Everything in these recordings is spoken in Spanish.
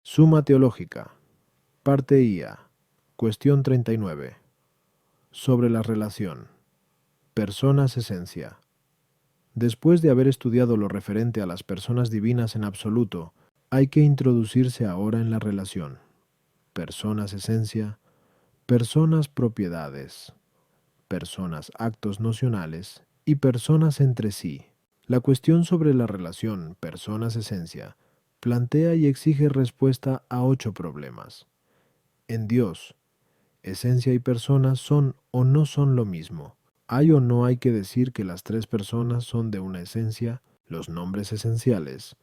Suma teológica. Parte IA. Cuestión 39. Sobre la relación. Personas-esencia. Después de haber estudiado lo referente a las personas divinas en absoluto, hay que introducirse ahora en la relación. Personas-esencia, personas-propiedades, personas-actos nocionales y personas entre sí. La cuestión sobre la relación personas-esencia plantea y exige respuesta a 8 problemas. En Dios, esencia y personas son o no son lo mismo. ¿Hay o no hay que decir que las 3 personas son de una esencia, los nombres esenciales?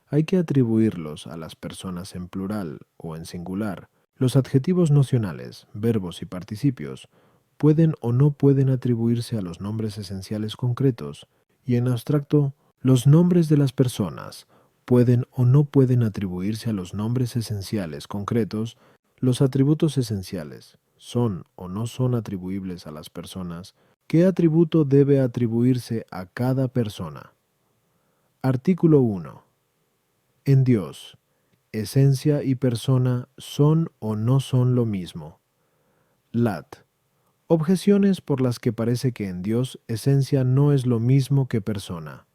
¿Hay que atribuirlos a las personas en plural o en singular? Los adjetivos nocionales, verbos y participios pueden o no pueden atribuirse a los nombres esenciales concretos, y en abstracto, los nombres de las personas pueden o no pueden atribuirse a los nombres esenciales concretos. Los atributos esenciales son o no son atribuibles a las personas. ¿Qué atributo debe atribuirse a cada persona? Artículo 1. En Dios, esencia y persona son o no son lo mismo. Lat. Objeciones por las que parece que en Dios esencia no es lo mismo que persona.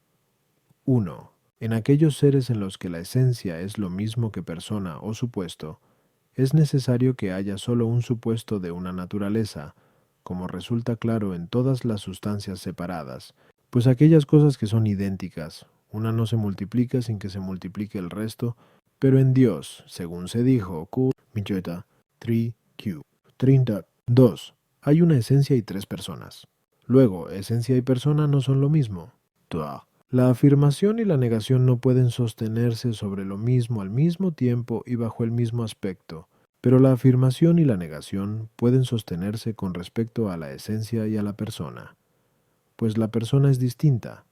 1. En aquellos seres en los que la esencia es lo mismo que persona o supuesto, es necesario que haya solo un supuesto de una naturaleza, como resulta claro en todas las sustancias separadas, pues aquellas cosas que son idénticas, una no se multiplica sin que se multiplique el resto, pero en Dios, según se dijo, Q, Micheta, 3Q, 32, hay una esencia y 3 personas. Luego, esencia y persona no son lo mismo. Tua. La afirmación y la negación no pueden sostenerse sobre lo mismo al mismo tiempo y bajo el mismo aspecto, pero la afirmación y la negación pueden sostenerse con respecto a la esencia y a la persona, pues la persona es distinta,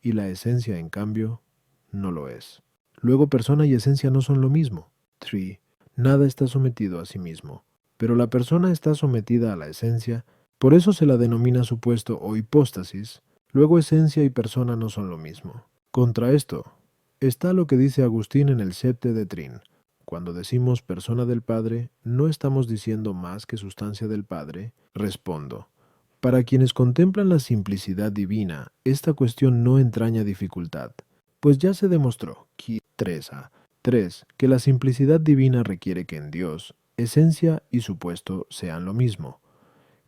y la esencia, en cambio, no lo es. Luego, persona y esencia no son lo mismo. 3. Nada está sometido a sí mismo, pero la persona está sometida a la esencia, por eso se la denomina supuesto o hipóstasis. Luego, esencia y persona no son lo mismo. Contra esto está lo que dice Agustín en el Septe de Trin. Cuando decimos persona del Padre, no estamos diciendo más que sustancia del Padre. Respondo. Para quienes contemplan la simplicidad divina, esta cuestión no entraña dificultad, pues ya se demostró, 3, que la simplicidad divina requiere que en Dios, esencia y supuesto sean lo mismo,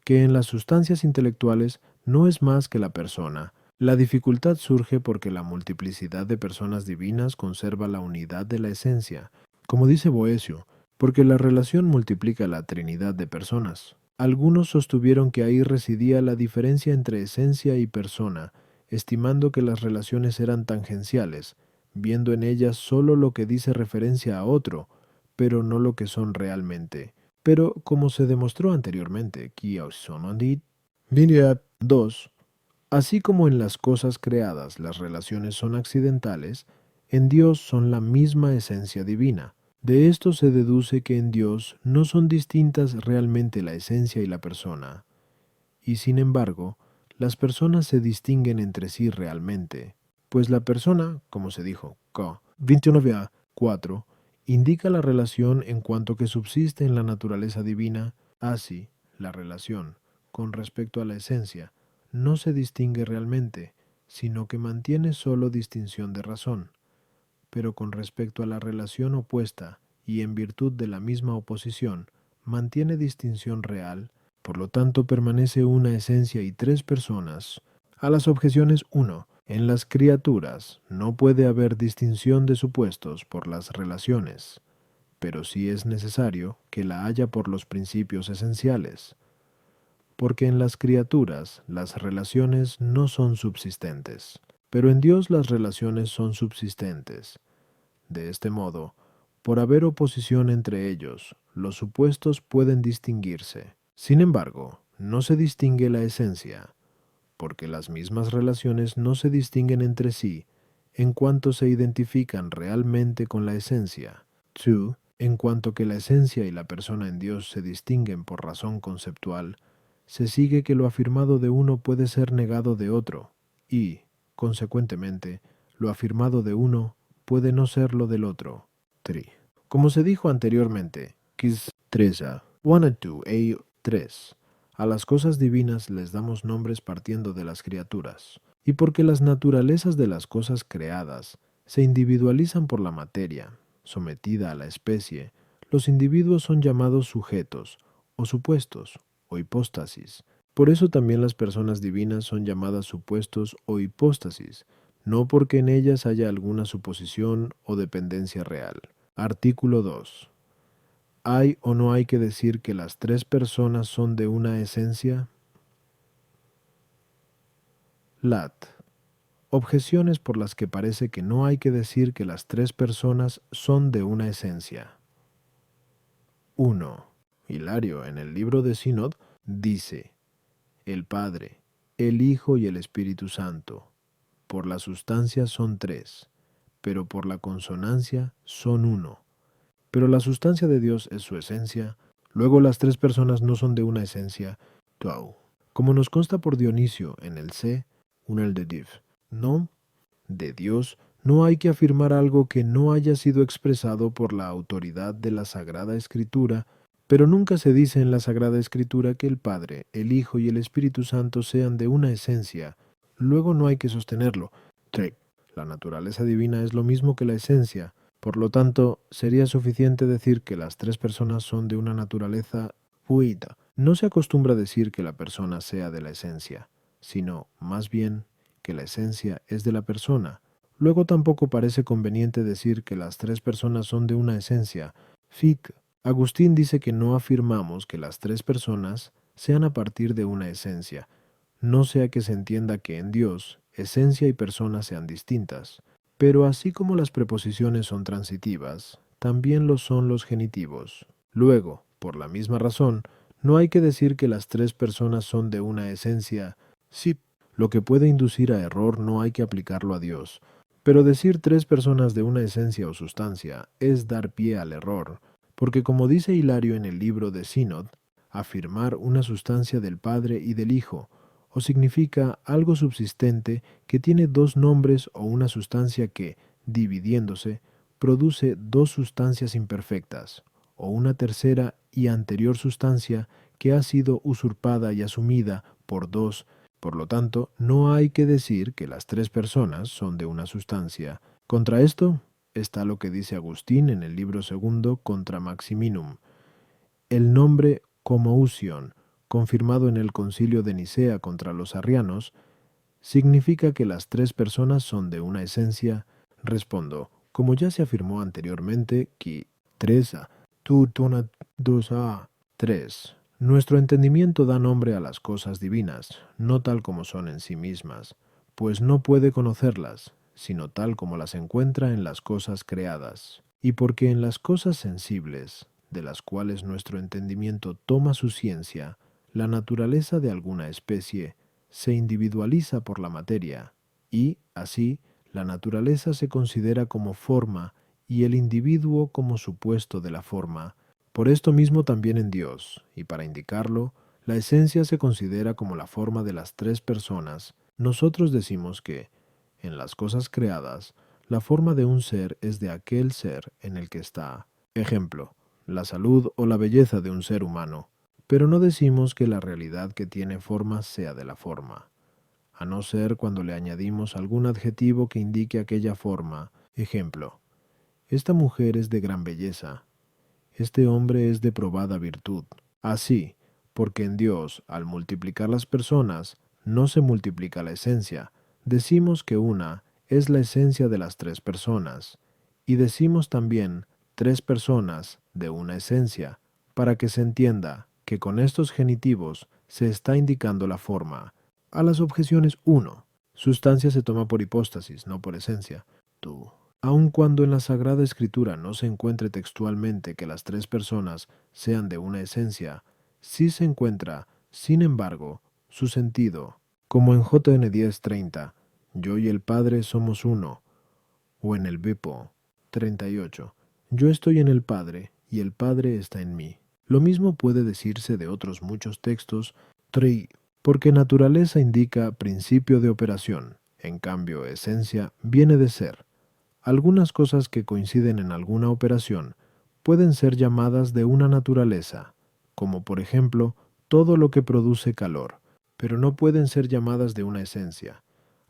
que en las sustancias intelectuales no es más que la persona. La dificultad surge porque la multiplicidad de personas divinas conserva la unidad de la esencia, como dice Boecio, porque la relación multiplica la trinidad de personas. Algunos sostuvieron que ahí residía la diferencia entre esencia y persona, estimando que las relaciones eran tangenciales, viendo en ellas sólo lo que dice referencia a otro, pero no lo que son realmente. Pero, como se demostró anteriormente, 2. Así como en las cosas creadas las relaciones son accidentales, en Dios son la misma esencia divina. De esto se deduce que en Dios no son distintas realmente la esencia y la persona, y sin embargo, las personas se distinguen entre sí realmente, pues la persona, como se dijo, K. 29a, 4, indica la relación en cuanto que subsiste en la naturaleza divina, así, la relación, con respecto a la esencia, no se distingue realmente, sino que mantiene sólo distinción de razón, pero con respecto a la relación opuesta, y en virtud de la misma oposición, mantiene distinción real, por lo tanto permanece una esencia y 3 personas. A las objeciones 1. En las criaturas no puede haber distinción de supuestos por las relaciones, pero sí es necesario que la haya por los principios esenciales, porque en las criaturas las relaciones no son subsistentes, pero en Dios las relaciones son subsistentes. De este modo, por haber oposición entre ellos, los supuestos pueden distinguirse. Sin embargo, no se distingue la esencia, porque las mismas relaciones no se distinguen entre sí en cuanto se identifican realmente con la esencia. 2. En cuanto que la esencia y la persona en Dios se distinguen por razón conceptual, se sigue que lo afirmado de uno puede ser negado de otro, y, consecuentemente, lo afirmado de uno puede no serlo del otro. 3. Como se dijo anteriormente, Kis 3, 1 2, A 3, a las cosas divinas les damos nombres partiendo de las criaturas, y porque las naturalezas de las cosas creadas se individualizan por la materia, sometida a la especie, los individuos son llamados sujetos, o supuestos, o hipóstasis. Por eso también las personas divinas son llamadas supuestos o hipóstasis, no porque en ellas haya alguna suposición o dependencia real. Artículo 2. ¿Hay o no hay que decir que las tres personas son de una esencia? Lat. Objeciones por las que parece que no hay que decir que las tres personas son de una esencia. 1. Hilario, en el libro de Sinod, dice: el Padre, el Hijo y el Espíritu Santo, por la sustancia son tres, pero por la consonancia son uno. Pero la sustancia de Dios es su esencia, luego las tres personas no son de una esencia, Tau. Como nos consta por Dionisio en el C, un el de Div. No, de Dios no hay que afirmar algo que no haya sido expresado por la autoridad de la Sagrada Escritura, pero nunca se dice en la Sagrada Escritura que el Padre, el Hijo y el Espíritu Santo sean de una esencia, luego no hay que sostenerlo. 3. La naturaleza divina es lo mismo que la esencia, por lo tanto, sería suficiente decir que las tres personas son de una naturaleza fluida. No se acostumbra decir que la persona sea de la esencia, sino, más bien, que la esencia es de la persona. Luego tampoco parece conveniente decir que las tres personas son de una esencia. Fic. Agustín dice que no afirmamos que las tres personas sean a partir de una esencia, no sea que se entienda que en Dios, esencia y persona sean distintas. Pero así como las preposiciones son transitivas, también lo son los genitivos. Luego, por la misma razón, no hay que decir que las tres personas son de una esencia. Sí, lo que puede inducir a error no hay que aplicarlo a Dios. Pero decir tres personas de una esencia o sustancia es dar pie al error, porque como dice Hilario en el libro de Sinod, afirmar una sustancia del Padre y del Hijo, o significa algo subsistente que tiene dos nombres o una sustancia que, dividiéndose, produce dos sustancias imperfectas, o una tercera y anterior sustancia que ha sido usurpada y asumida por dos. Por lo tanto, no hay que decir que las tres personas son de una sustancia. Contra esto está lo que dice Agustín en el libro segundo Contra Maximinum. El nombre Homoousion, confirmado en el Concilio de Nicea contra los arrianos, significa que las tres personas son de una esencia. Respondo, como ya se afirmó anteriormente, que 3 tu tona 2 3. Nuestro entendimiento da nombre a las cosas divinas, no tal como son en sí mismas, pues no puede conocerlas, sino tal como las encuentra en las cosas creadas. Y porque en las cosas sensibles, de las cuales nuestro entendimiento toma su ciencia, la naturaleza de alguna especie se individualiza por la materia, y, así, la naturaleza se considera como forma y el individuo como supuesto de la forma. Por esto mismo también en Dios, y para indicarlo, la esencia se considera como la forma de las tres personas. Nosotros decimos que, en las cosas creadas, la forma de un ser es de aquel ser en el que está. Ejemplo, la salud o la belleza de un ser humano. Pero no decimos que la realidad que tiene forma sea de la forma, a no ser cuando le añadimos algún adjetivo que indique aquella forma. Ejemplo, esta mujer es de gran belleza, este hombre es de probada virtud. Así, porque en Dios, al multiplicar las personas, no se multiplica la esencia, decimos que una es la esencia de las tres personas, y decimos también tres personas de una esencia, para que se entienda que con estos genitivos se está indicando la forma. A las objeciones 1. Sustancia se toma por hipóstasis, no por esencia. Tú. Aun cuando en la Sagrada Escritura no se encuentre textualmente que las tres personas sean de una esencia, sí se encuentra, sin embargo, su sentido, como en JN 10:30, yo y el Padre somos uno, o en el Bipo 38, yo estoy en el Padre y el Padre está en mí. Lo mismo puede decirse de otros muchos textos, porque naturaleza indica principio de operación, en cambio esencia viene de ser. Algunas cosas que coinciden en alguna operación pueden ser llamadas de una naturaleza, como por ejemplo todo lo que produce calor, pero no pueden ser llamadas de una esencia,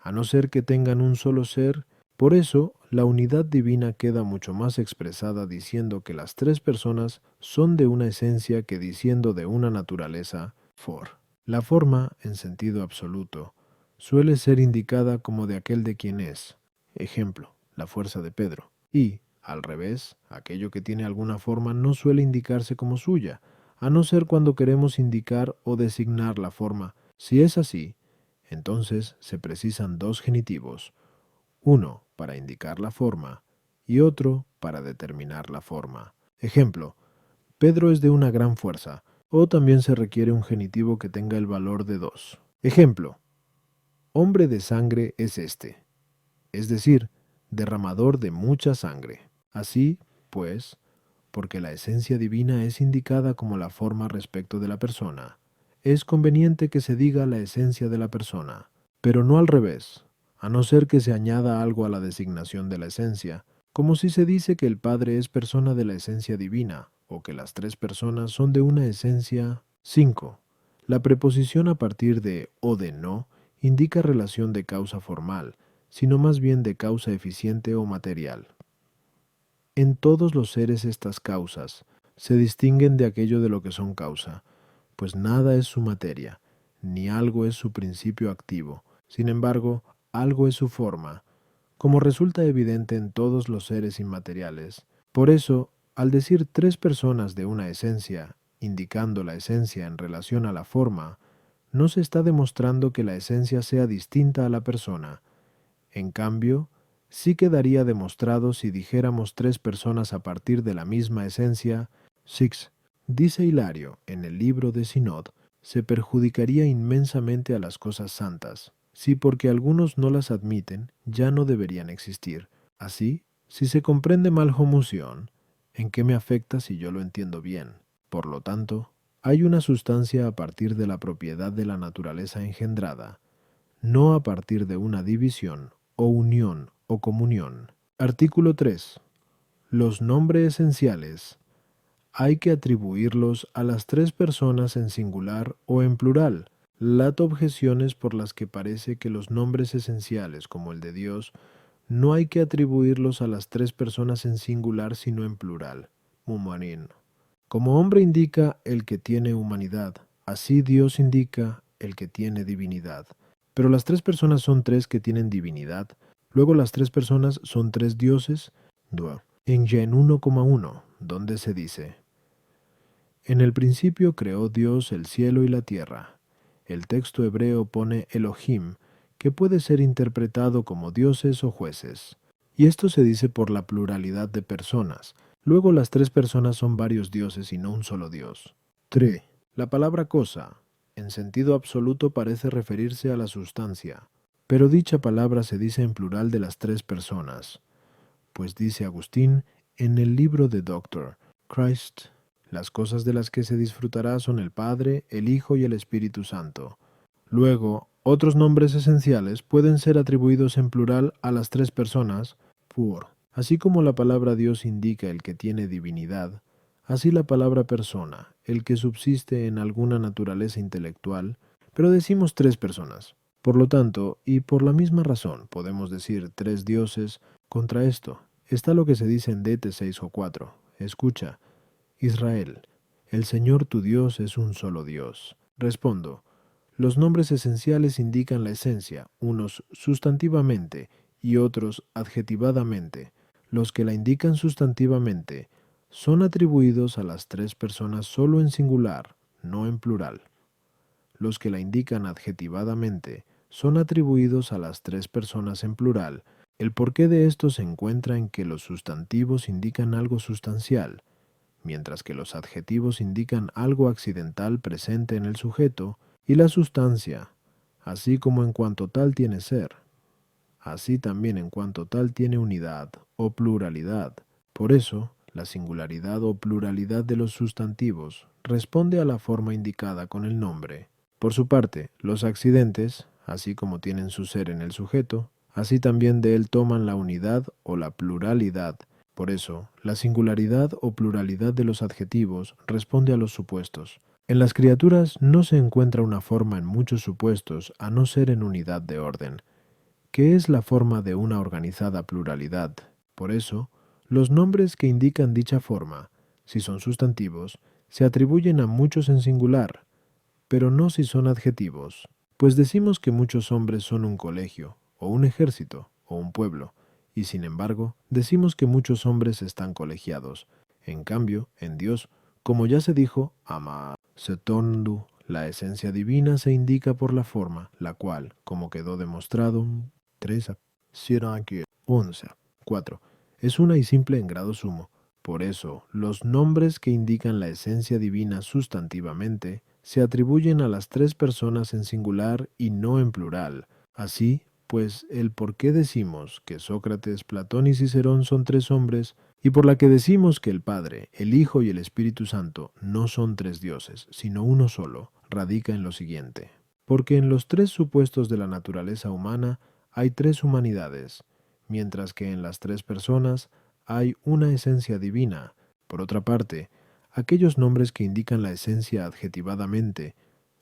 a no ser que tengan un solo ser. Por eso, la unidad divina queda mucho más expresada diciendo que las tres personas son de una esencia que diciendo de una naturaleza, for. La forma, en sentido absoluto, suele ser indicada como de aquel de quien es. Ejemplo, la fuerza de Pedro. Y, al revés, aquello que tiene alguna forma no suele indicarse como suya, a no ser cuando queremos indicar o designar la forma. Si es así, entonces se precisan dos genitivos, uno para indicar la forma y otro para determinar la forma. Ejemplo, Pedro es de una gran fuerza, o también se requiere un genitivo que tenga el valor de 2. Ejemplo, hombre de sangre es este, es decir, derramador de mucha sangre. Así, pues, porque la esencia divina es indicada como la forma respecto de la persona, es conveniente que se diga la esencia de la persona, pero no al revés, a no ser que se añada algo a la designación de la esencia, como si se dice que el Padre es persona de la esencia divina, o que las tres personas son de una esencia. 5. La preposición a partir de o de no indica relación de causa formal, sino más bien de causa eficiente o material. En todos los seres estas causas se distinguen de aquello de lo que son causa, pues nada es su materia, ni algo es su principio activo. Sin embargo, algo es su forma, como resulta evidente en todos los seres inmateriales. Por eso, al decir tres personas de una esencia, indicando la esencia en relación a la forma, no se está demostrando que la esencia sea distinta a la persona. En cambio, sí quedaría demostrado si dijéramos tres personas a partir de la misma esencia. 6. Dice Hilario en el libro de Sinod, se perjudicaría inmensamente a las cosas santas, si porque algunos no las admiten, ya no deberían existir. Así, si se comprende mal homoousion, ¿en qué me afecta si yo lo entiendo bien? Por lo tanto, hay una sustancia a partir de la propiedad de la naturaleza engendrada, no a partir de una división o unión o comunión. Artículo 3. Los nombres esenciales hay que atribuirlos a las tres personas en singular o en plural. Lato objeciones por las que parece que los nombres esenciales, como el de Dios, no hay que atribuirlos a las tres personas en singular sino en plural. Mumarín. Como hombre indica el que tiene humanidad, así Dios indica el que tiene divinidad. Pero las tres personas son tres que tienen divinidad. Luego las tres personas son tres dioses. En Gen 1,1, donde se dice: en el principio creó Dios el cielo y la tierra. El texto hebreo pone Elohim, que puede ser interpretado como dioses o jueces. Y esto se dice por la pluralidad de personas. Luego las tres personas son varios dioses y no un solo Dios. 3. La palabra cosa, en sentido absoluto, parece referirse a la sustancia, pero dicha palabra se dice en plural de las tres personas, pues dice Agustín en el libro de Dr. Christ, las cosas de las que se disfrutará son el Padre, el Hijo y el Espíritu Santo. Luego, otros nombres esenciales pueden ser atribuidos en plural a las tres personas, por. Así como la palabra Dios indica el que tiene divinidad, así la palabra persona, el que subsiste en alguna naturaleza intelectual, pero decimos tres personas. Por lo tanto, y por la misma razón, podemos decir tres dioses. Contra esto está lo que se dice en Dete 6:4. Escucha, Israel, el Señor tu Dios es un solo Dios. Respondo, los nombres esenciales indican la esencia, unos sustantivamente y otros adjetivadamente. Los que la indican sustantivamente son atribuidos a las tres personas solo en singular, no en plural. Los que la indican adjetivadamente son atribuidos a las tres personas en plural. El porqué de esto se encuentra en que los sustantivos indican algo sustancial, mientras que los adjetivos indican algo accidental presente en el sujeto, y la sustancia, así como en cuanto tal tiene ser, así también en cuanto tal tiene unidad o pluralidad. Por eso, la singularidad o pluralidad de los sustantivos responde a la forma indicada con el nombre. Por su parte, los accidentes, así como tienen su ser en el sujeto, así también de él toman la unidad o la pluralidad Por eso, la singularidad o pluralidad de los adjetivos responde a los supuestos. En las criaturas no se encuentra una forma en muchos supuestos a no ser en unidad de orden, que es la forma de una organizada pluralidad. Por eso, los nombres que indican dicha forma, si son sustantivos, se atribuyen a muchos en singular, pero no si son adjetivos, pues decimos que muchos hombres son un colegio, o un ejército, o un pueblo, y sin embargo, decimos que muchos hombres están colegiados. En cambio, en Dios, como ya se dijo, ama setondu, la esencia divina se indica por la forma, la cual, como quedó demostrado, 3 11, 4, es una y simple en grado sumo. Por eso, los nombres que indican la esencia divina sustantivamente se atribuyen a las tres personas en singular y no en plural. Así, pues, el por qué decimos que Sócrates, Platón y Cicerón son tres hombres, y por la que decimos que el Padre, el Hijo y el Espíritu Santo no son tres dioses, sino uno solo, radica en lo siguiente. Porque en los tres supuestos de la naturaleza humana hay tres humanidades, mientras que en las tres personas hay una esencia divina. Por otra parte, aquellos nombres que indican la esencia adjetivadamente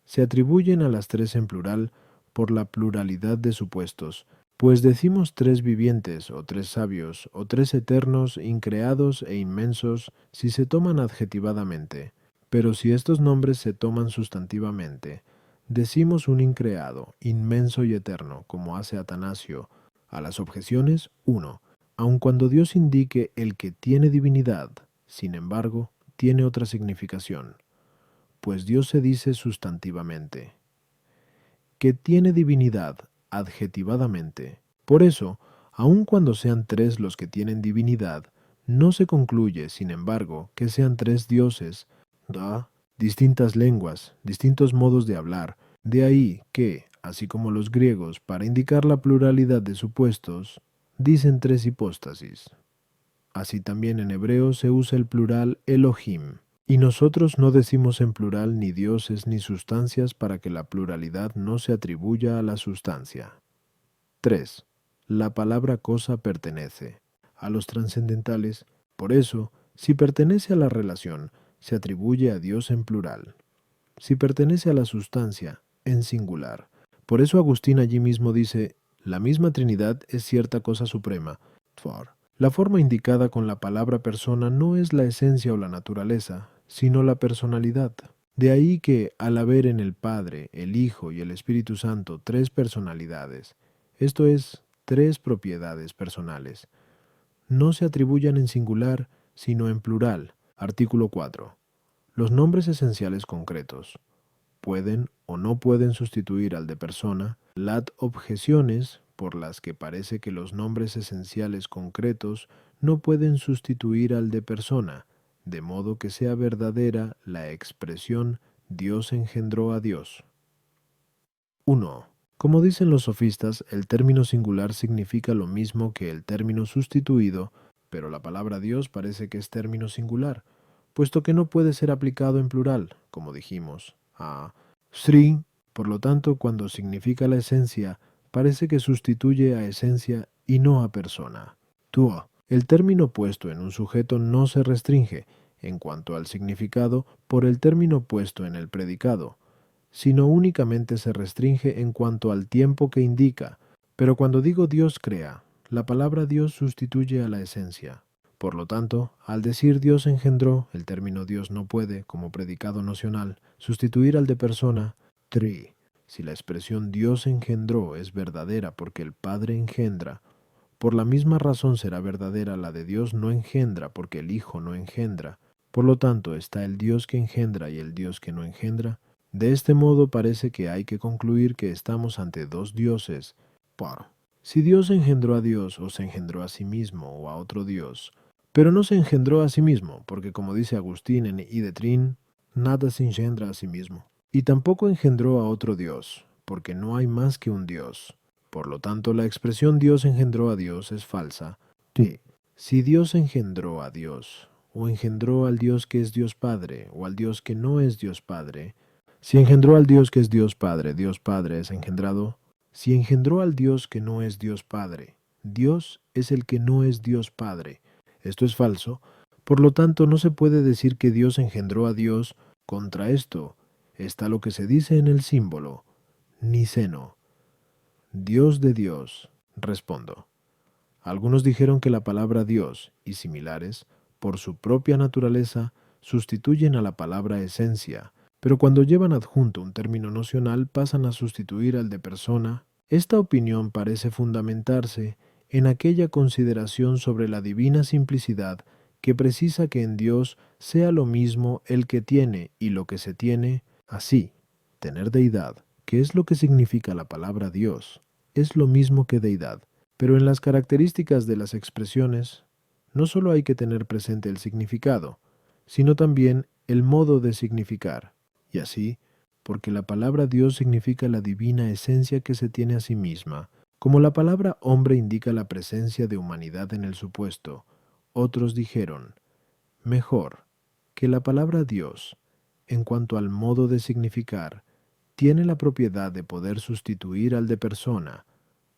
se atribuyen a las tres en plural por la pluralidad de supuestos, pues decimos tres vivientes o tres sabios o tres eternos, increados e inmensos si se toman adjetivadamente, pero si estos nombres se toman sustantivamente, decimos un increado, inmenso y eterno, como hace Atanasio. A las objeciones, uno, aun cuando Dios indique el que tiene divinidad, sin embargo, tiene otra significación, pues Dios se dice sustantivamente, que tiene divinidad adjetivadamente. Por eso, aun cuando sean tres los que tienen divinidad, no se concluye, sin embargo, que sean tres dioses, distintas lenguas, distintos modos de hablar. De ahí que, así como los griegos, para indicar la pluralidad de supuestos, dicen tres hipóstasis. Así también en hebreo se usa el plural Elohim, y nosotros no decimos en plural ni dioses ni sustancias para que la pluralidad no se atribuya a la sustancia. 3. La palabra cosa pertenece a los trascendentales. Por eso, si pertenece a la relación, se atribuye a Dios en plural. Si pertenece a la sustancia, en singular. Por eso Agustín allí mismo dice, la misma Trinidad es cierta cosa suprema. La forma indicada con la palabra persona no es la esencia o la naturaleza, sino la personalidad. De ahí que, al haber en el Padre, el Hijo y el Espíritu Santo tres personalidades, esto es, tres propiedades personales, no se atribuyan en singular, sino en plural. Artículo 4. Los nombres esenciales concretos pueden o no pueden sustituir al de persona. Las objeciones por las que parece que los nombres esenciales concretos no pueden sustituir al de persona, de modo que sea verdadera la expresión Dios engendró a Dios. 1. Como dicen los sofistas, el término singular significa lo mismo que el término sustituido, pero la palabra Dios parece que es término singular, puesto que no puede ser aplicado en plural, como dijimos, a Sri. Por lo tanto, cuando significa la esencia, parece que sustituye a esencia y no a persona. 2. El término puesto en un sujeto no se restringe, en cuanto al significado, por el término puesto en el predicado, sino únicamente se restringe en cuanto al tiempo que indica. Pero cuando digo Dios crea, la palabra Dios sustituye a la esencia. Por lo tanto, al decir Dios engendró, el término Dios no puede, como predicado nocional, sustituir al de persona. 3. Si la expresión Dios engendró es verdadera porque el Padre engendra, por la misma razón será verdadera la de Dios no engendra porque el Hijo no engendra. Por lo tanto, está el Dios que engendra y el Dios que no engendra. De este modo parece que hay que concluir que estamos ante dos dioses. Si Dios engendró a Dios o se engendró a sí mismo o a otro Dios, pero no se engendró a sí mismo, porque como dice Agustín en I de Trin, nada se engendra a sí mismo. Y tampoco engendró a otro Dios, porque no hay más que un Dios. Por lo tanto, la expresión Dios engendró a Dios es falsa. Si Dios engendró a Dios, o engendró al Dios que es Dios Padre, o al Dios que no es Dios Padre, si engendró al Dios que es Dios Padre es engendrado. Si engendró al Dios que no es Dios Padre, Dios es el que no es Dios Padre. Esto es falso, por lo tanto no se puede decir que Dios engendró a Dios. Contra esto está lo que se dice en el símbolo, niceno, Dios de Dios. Respondo. Algunos dijeron que la palabra Dios y similares, por su propia naturaleza, sustituyen a la palabra esencia, pero cuando llevan adjunto un término nocional pasan a sustituir al de persona. Esta opinión parece fundamentarse en aquella consideración sobre la divina simplicidad que precisa que en Dios sea lo mismo el que tiene y lo que se tiene. Así, tener deidad, que es lo que significa la palabra Dios, es lo mismo que deidad. Pero en las características de las expresiones, no solo hay que tener presente el significado, sino también el modo de significar. Y así, porque la palabra Dios significa la divina esencia que se tiene a sí misma, como la palabra hombre indica la presencia de humanidad en el supuesto, otros dijeron, mejor, que la palabra Dios, en cuanto al modo de significar, tiene la propiedad de poder sustituir al de persona,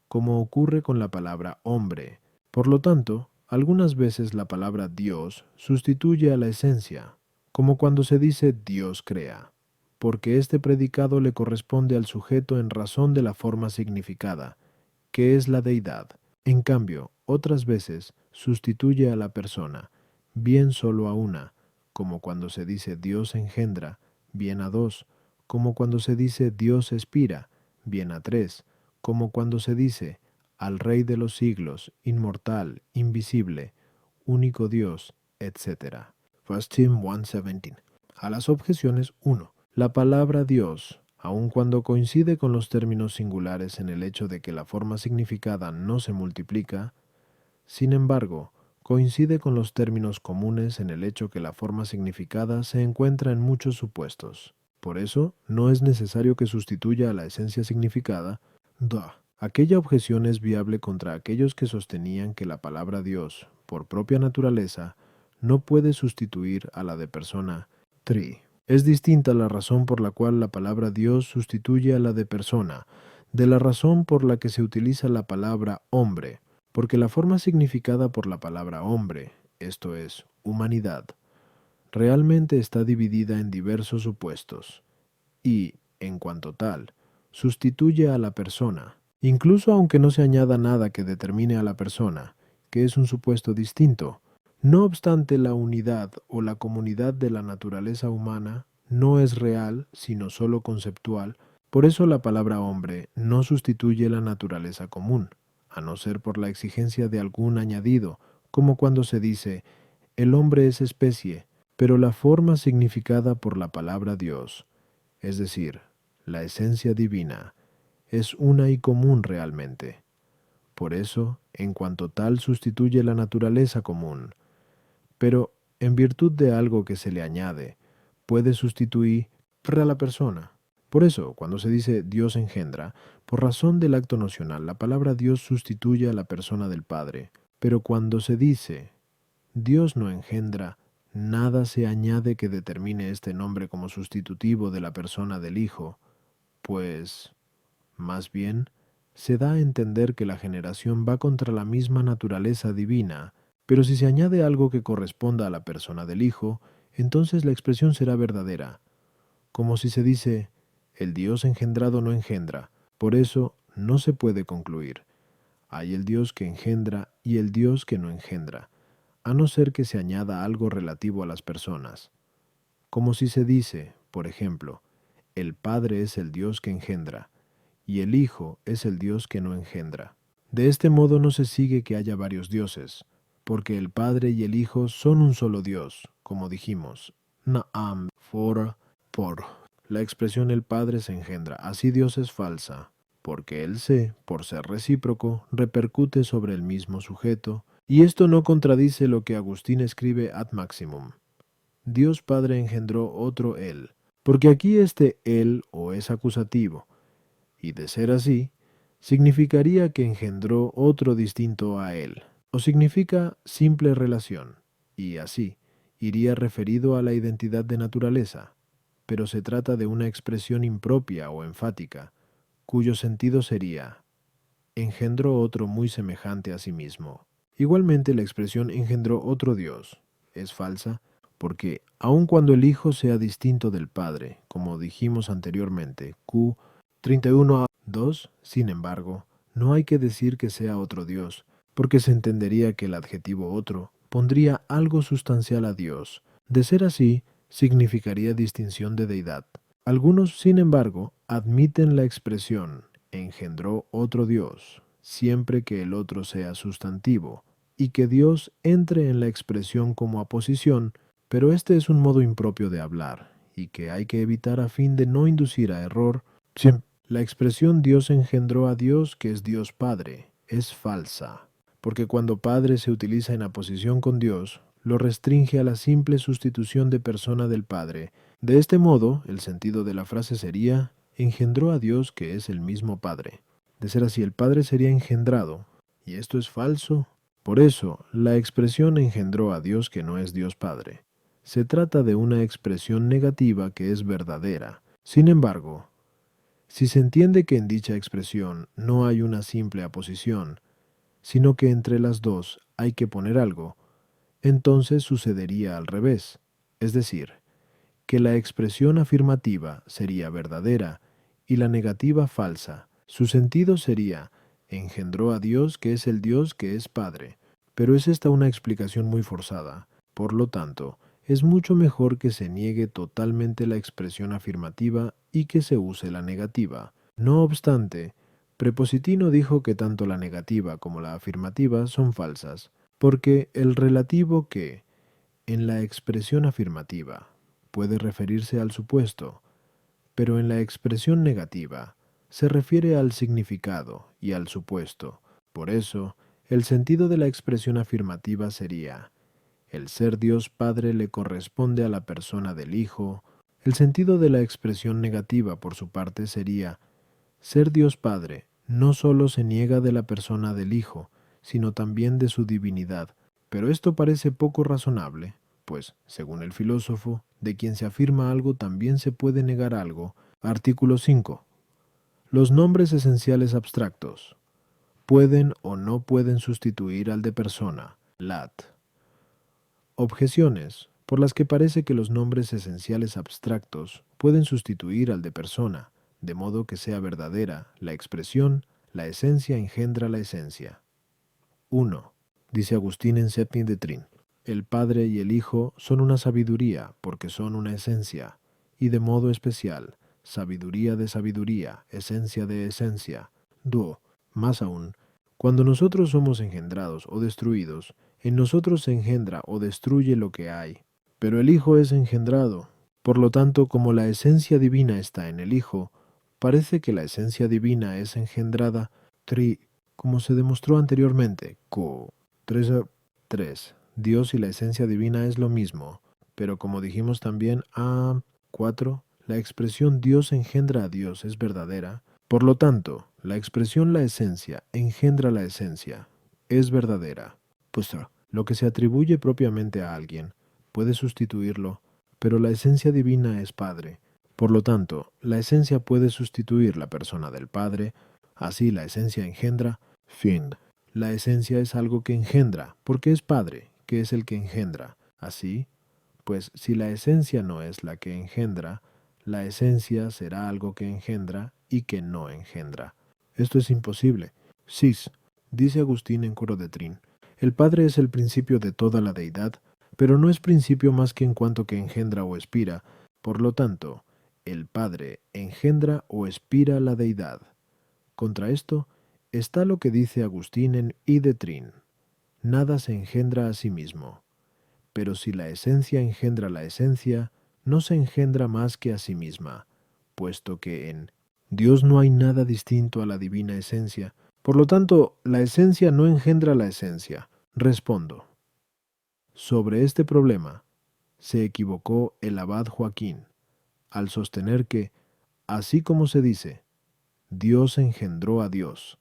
como ocurre con la palabra hombre. Por lo tanto, algunas veces la palabra Dios sustituye a la esencia, como cuando se dice Dios crea, porque este predicado le corresponde al sujeto en razón de la forma significada, que es la deidad. En cambio, otras veces sustituye a la persona, bien solo a una, como cuando se dice Dios engendra, bien a dos, como cuando se dice Dios expira, bien a tres, como cuando se dice al Rey de los siglos, inmortal, invisible, único Dios, etc. 1 Tim 1:17. A las objeciones 1. La palabra Dios, aun cuando coincide con los términos singulares en el hecho de que la forma significada no se multiplica, sin embargo, coincide con los términos comunes en el hecho que la forma significada se encuentra en muchos supuestos. Por eso, no es necesario que sustituya a la esencia significada. 2. Aquella objeción es viable contra aquellos que sostenían que la palabra Dios, por propia naturaleza, no puede sustituir a la de persona. 3. Es distinta la razón por la cual la palabra Dios sustituye a la de persona, de la razón por la que se utiliza la palabra hombre, porque la forma significada por la palabra hombre, esto es, humanidad, realmente está dividida en diversos supuestos, y, en cuanto tal, sustituye a la persona, incluso aunque no se añada nada que determine a la persona, que es un supuesto distinto. No obstante, la unidad o la comunidad de la naturaleza humana no es real, sino solo conceptual. Por eso la palabra hombre no sustituye la naturaleza común, a no ser por la exigencia de algún añadido, como cuando se dice, el hombre es especie, pero la forma significada por la palabra Dios, es decir, la esencia divina, es una y común realmente. Por eso, en cuanto tal, sustituye la naturaleza común, pero en virtud de algo que se le añade, puede sustituir a la persona. Por eso, cuando se dice Dios engendra, por razón del acto nocional, la palabra Dios sustituye a la persona del Padre, pero cuando se dice Dios no engendra, nada se añade que determine este nombre como sustitutivo de la persona del Hijo, pues, más bien, se da a entender que la generación va contra la misma naturaleza divina, pero si se añade algo que corresponda a la persona del Hijo, entonces la expresión será verdadera, como si se dice, el Dios engendrado no engendra, por eso no se puede concluir. Hay el Dios que engendra y el Dios que no engendra, a no ser que se añada algo relativo a las personas, como si se dice, por ejemplo, el Padre es el Dios que engendra, y el Hijo es el Dios que no engendra. De este modo no se sigue que haya varios dioses, porque el Padre y el Hijo son un solo Dios, como dijimos. Naam, por. La expresión el Padre se engendra, así Dios es falsa, porque el se, por ser recíproco, repercute sobre el mismo sujeto, y esto no contradice lo que Agustín escribe ad maximum. Dios Padre engendró otro Él, porque aquí este Él o es acusativo, y de ser así, significaría que engendró otro distinto a Él, o significa simple relación, y así, iría referido a la identidad de naturaleza, pero se trata de una expresión impropia o enfática, cuyo sentido sería, engendró otro muy semejante a sí mismo. Igualmente, la expresión engendró otro Dios es falsa porque, aun cuando el Hijo sea distinto del Padre, como dijimos anteriormente, Q 31:2, sin embargo, no hay que decir que sea otro Dios, porque se entendería que el adjetivo otro pondría algo sustancial a Dios. De ser así, significaría distinción de deidad. Algunos, sin embargo, admiten la expresión engendró otro Dios, siempre que el otro sea sustantivo, y que Dios entre en la expresión como aposición, pero este es un modo impropio de hablar, y que hay que evitar a fin de no inducir a error. La expresión Dios engendró a Dios, que es Dios Padre, es falsa, porque cuando Padre se utiliza en aposición con Dios, lo restringe a la simple sustitución de persona del Padre. De este modo, el sentido de la frase sería, engendró a Dios que es el mismo Padre. De ser así, el Padre sería engendrado, y esto es falso. Por eso, la expresión engendró a Dios que no es Dios Padre. Se trata de una expresión negativa que es verdadera. Sin embargo, si se entiende que en dicha expresión no hay una simple aposición, sino que entre las dos hay que poner algo, entonces sucedería al revés, es decir, que la expresión afirmativa sería verdadera y la negativa falsa. Su sentido sería, engendró a Dios que es el Dios que es Padre. Pero es esta una explicación muy forzada. Por lo tanto, es mucho mejor que se niegue totalmente la expresión afirmativa y que se use la negativa. No obstante, Prepositino dijo que tanto la negativa como la afirmativa son falsas, porque el relativo que, en la expresión afirmativa, puede referirse al supuesto, pero en la expresión negativa se refiere al significado y al supuesto. Por eso, el sentido de la expresión afirmativa sería, el ser Dios Padre le corresponde a la persona del Hijo. El sentido de la expresión negativa, por su parte, sería, ser Dios Padre no solo se niega de la persona del Hijo, sino también de su divinidad. Pero esto parece poco razonable, pues, según el filósofo, de quien se afirma algo también se puede negar algo. Artículo 5. Los nombres esenciales abstractos pueden o no pueden sustituir al de persona. Lat. Objeciones, por las que parece que los nombres esenciales abstractos pueden sustituir al de persona, de modo que sea verdadera la expresión, la esencia engendra la esencia. 1. Dice Agustín en Septim de Trin, el Padre y el Hijo son una sabiduría porque son una esencia, y de modo especial, sabiduría de sabiduría, esencia de esencia. 2. Más aún, cuando nosotros somos engendrados o destruidos, en nosotros se engendra o destruye lo que hay. Pero el Hijo es engendrado. Por lo tanto, como la esencia divina está en el Hijo, parece que la esencia divina es engendrada, como se demostró anteriormente. 3. Dios y la esencia divina es lo mismo, pero como dijimos también a 4, la expresión Dios engendra a Dios es verdadera. Por lo tanto, la expresión la esencia engendra la esencia es verdadera. Pues lo que se atribuye propiamente a alguien puede sustituirlo, pero la esencia divina es Padre. Por lo tanto, la esencia puede sustituir la persona del Padre, así la esencia engendra. Fin. La esencia es algo que engendra, porque es Padre, que es el que engendra. Así, pues si la esencia no es la que engendra, la esencia será algo que engendra y que no engendra. Esto es imposible. Sis, dice Agustín en Coro de Trin, el Padre es el principio de toda la deidad, pero no es principio más que en cuanto que engendra o expira. Por lo tanto, el Padre engendra o expira la deidad. Contra esto está lo que dice Agustín en I de Trin. Nada se engendra a sí mismo. Pero si la esencia engendra la esencia, no se engendra más que a sí misma, puesto que en Dios no hay nada distinto a la divina esencia. Por lo tanto, la esencia no engendra la esencia. Respondo. Sobre este problema se equivocó el abad Joaquín, al sostener que, así como se dice, Dios engendró a Dios,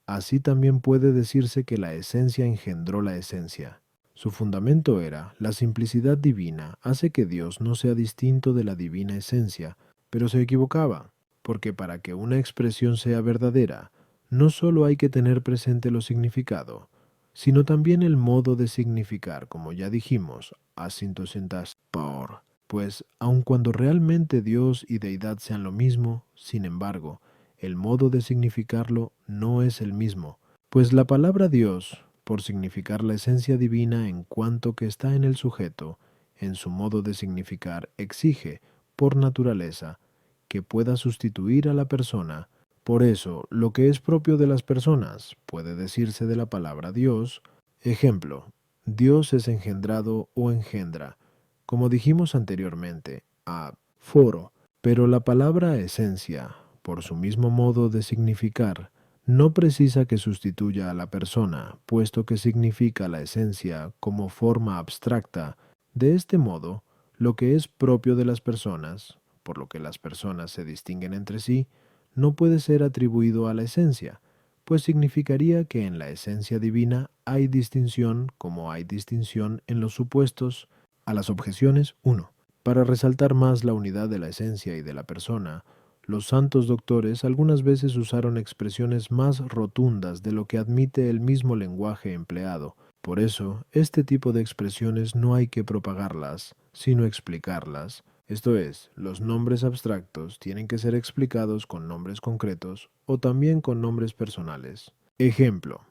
así también puede decirse que la esencia engendró la esencia. Su fundamento era, la simplicidad divina hace que Dios no sea distinto de la divina esencia, pero se equivocaba, porque para que una expresión sea verdadera, no solo hay que tener presente lo significado, sino también el modo de significar, como ya dijimos, asintosentas por. Pues, aun cuando realmente Dios y deidad sean lo mismo, sin embargo, el modo de significarlo no es el mismo, pues la palabra Dios, por significar la esencia divina en cuanto que está en el sujeto, en su modo de significar exige, por naturaleza, que pueda sustituir a la persona. Por eso, lo que es propio de las personas puede decirse de la palabra Dios. Ejemplo, Dios es engendrado o engendra, como dijimos anteriormente, a foro, pero la palabra esencia, por su mismo modo de significar, no precisa que sustituya a la persona, puesto que significa la esencia como forma abstracta. De este modo, lo que es propio de las personas, por lo que las personas se distinguen entre sí, no puede ser atribuido a la esencia, pues significaría que en la esencia divina hay distinción como hay distinción en los supuestos. A las objeciones 1. Para resaltar más la unidad de la esencia y de la persona, los santos doctores algunas veces usaron expresiones más rotundas de lo que admite el mismo lenguaje empleado. Por eso, este tipo de expresiones no hay que propagarlas, sino explicarlas. Esto es, los nombres abstractos tienen que ser explicados con nombres concretos o también con nombres personales. Ejemplo,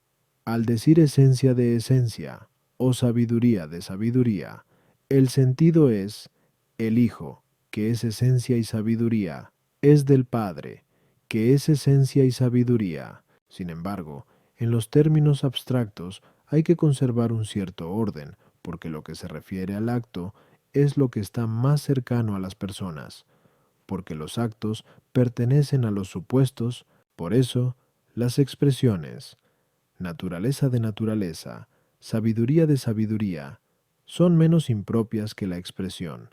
al decir esencia de esencia o sabiduría de sabiduría, el sentido es el Hijo, que es esencia y sabiduría, es del Padre, que es esencia y sabiduría. Sin embargo, en los términos abstractos hay que conservar un cierto orden, porque lo que se refiere al acto es lo que está más cercano a las personas, porque los actos pertenecen a los supuestos. Por eso, las expresiones naturaleza de naturaleza, sabiduría de sabiduría, son menos impropias que la expresión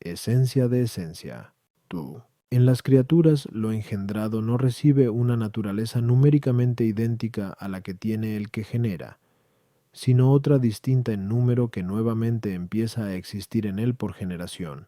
esencia de esencia, tú. En las criaturas, lo engendrado no recibe una naturaleza numéricamente idéntica a la que tiene el que genera, sino otra distinta en número que nuevamente empieza a existir en él por generación,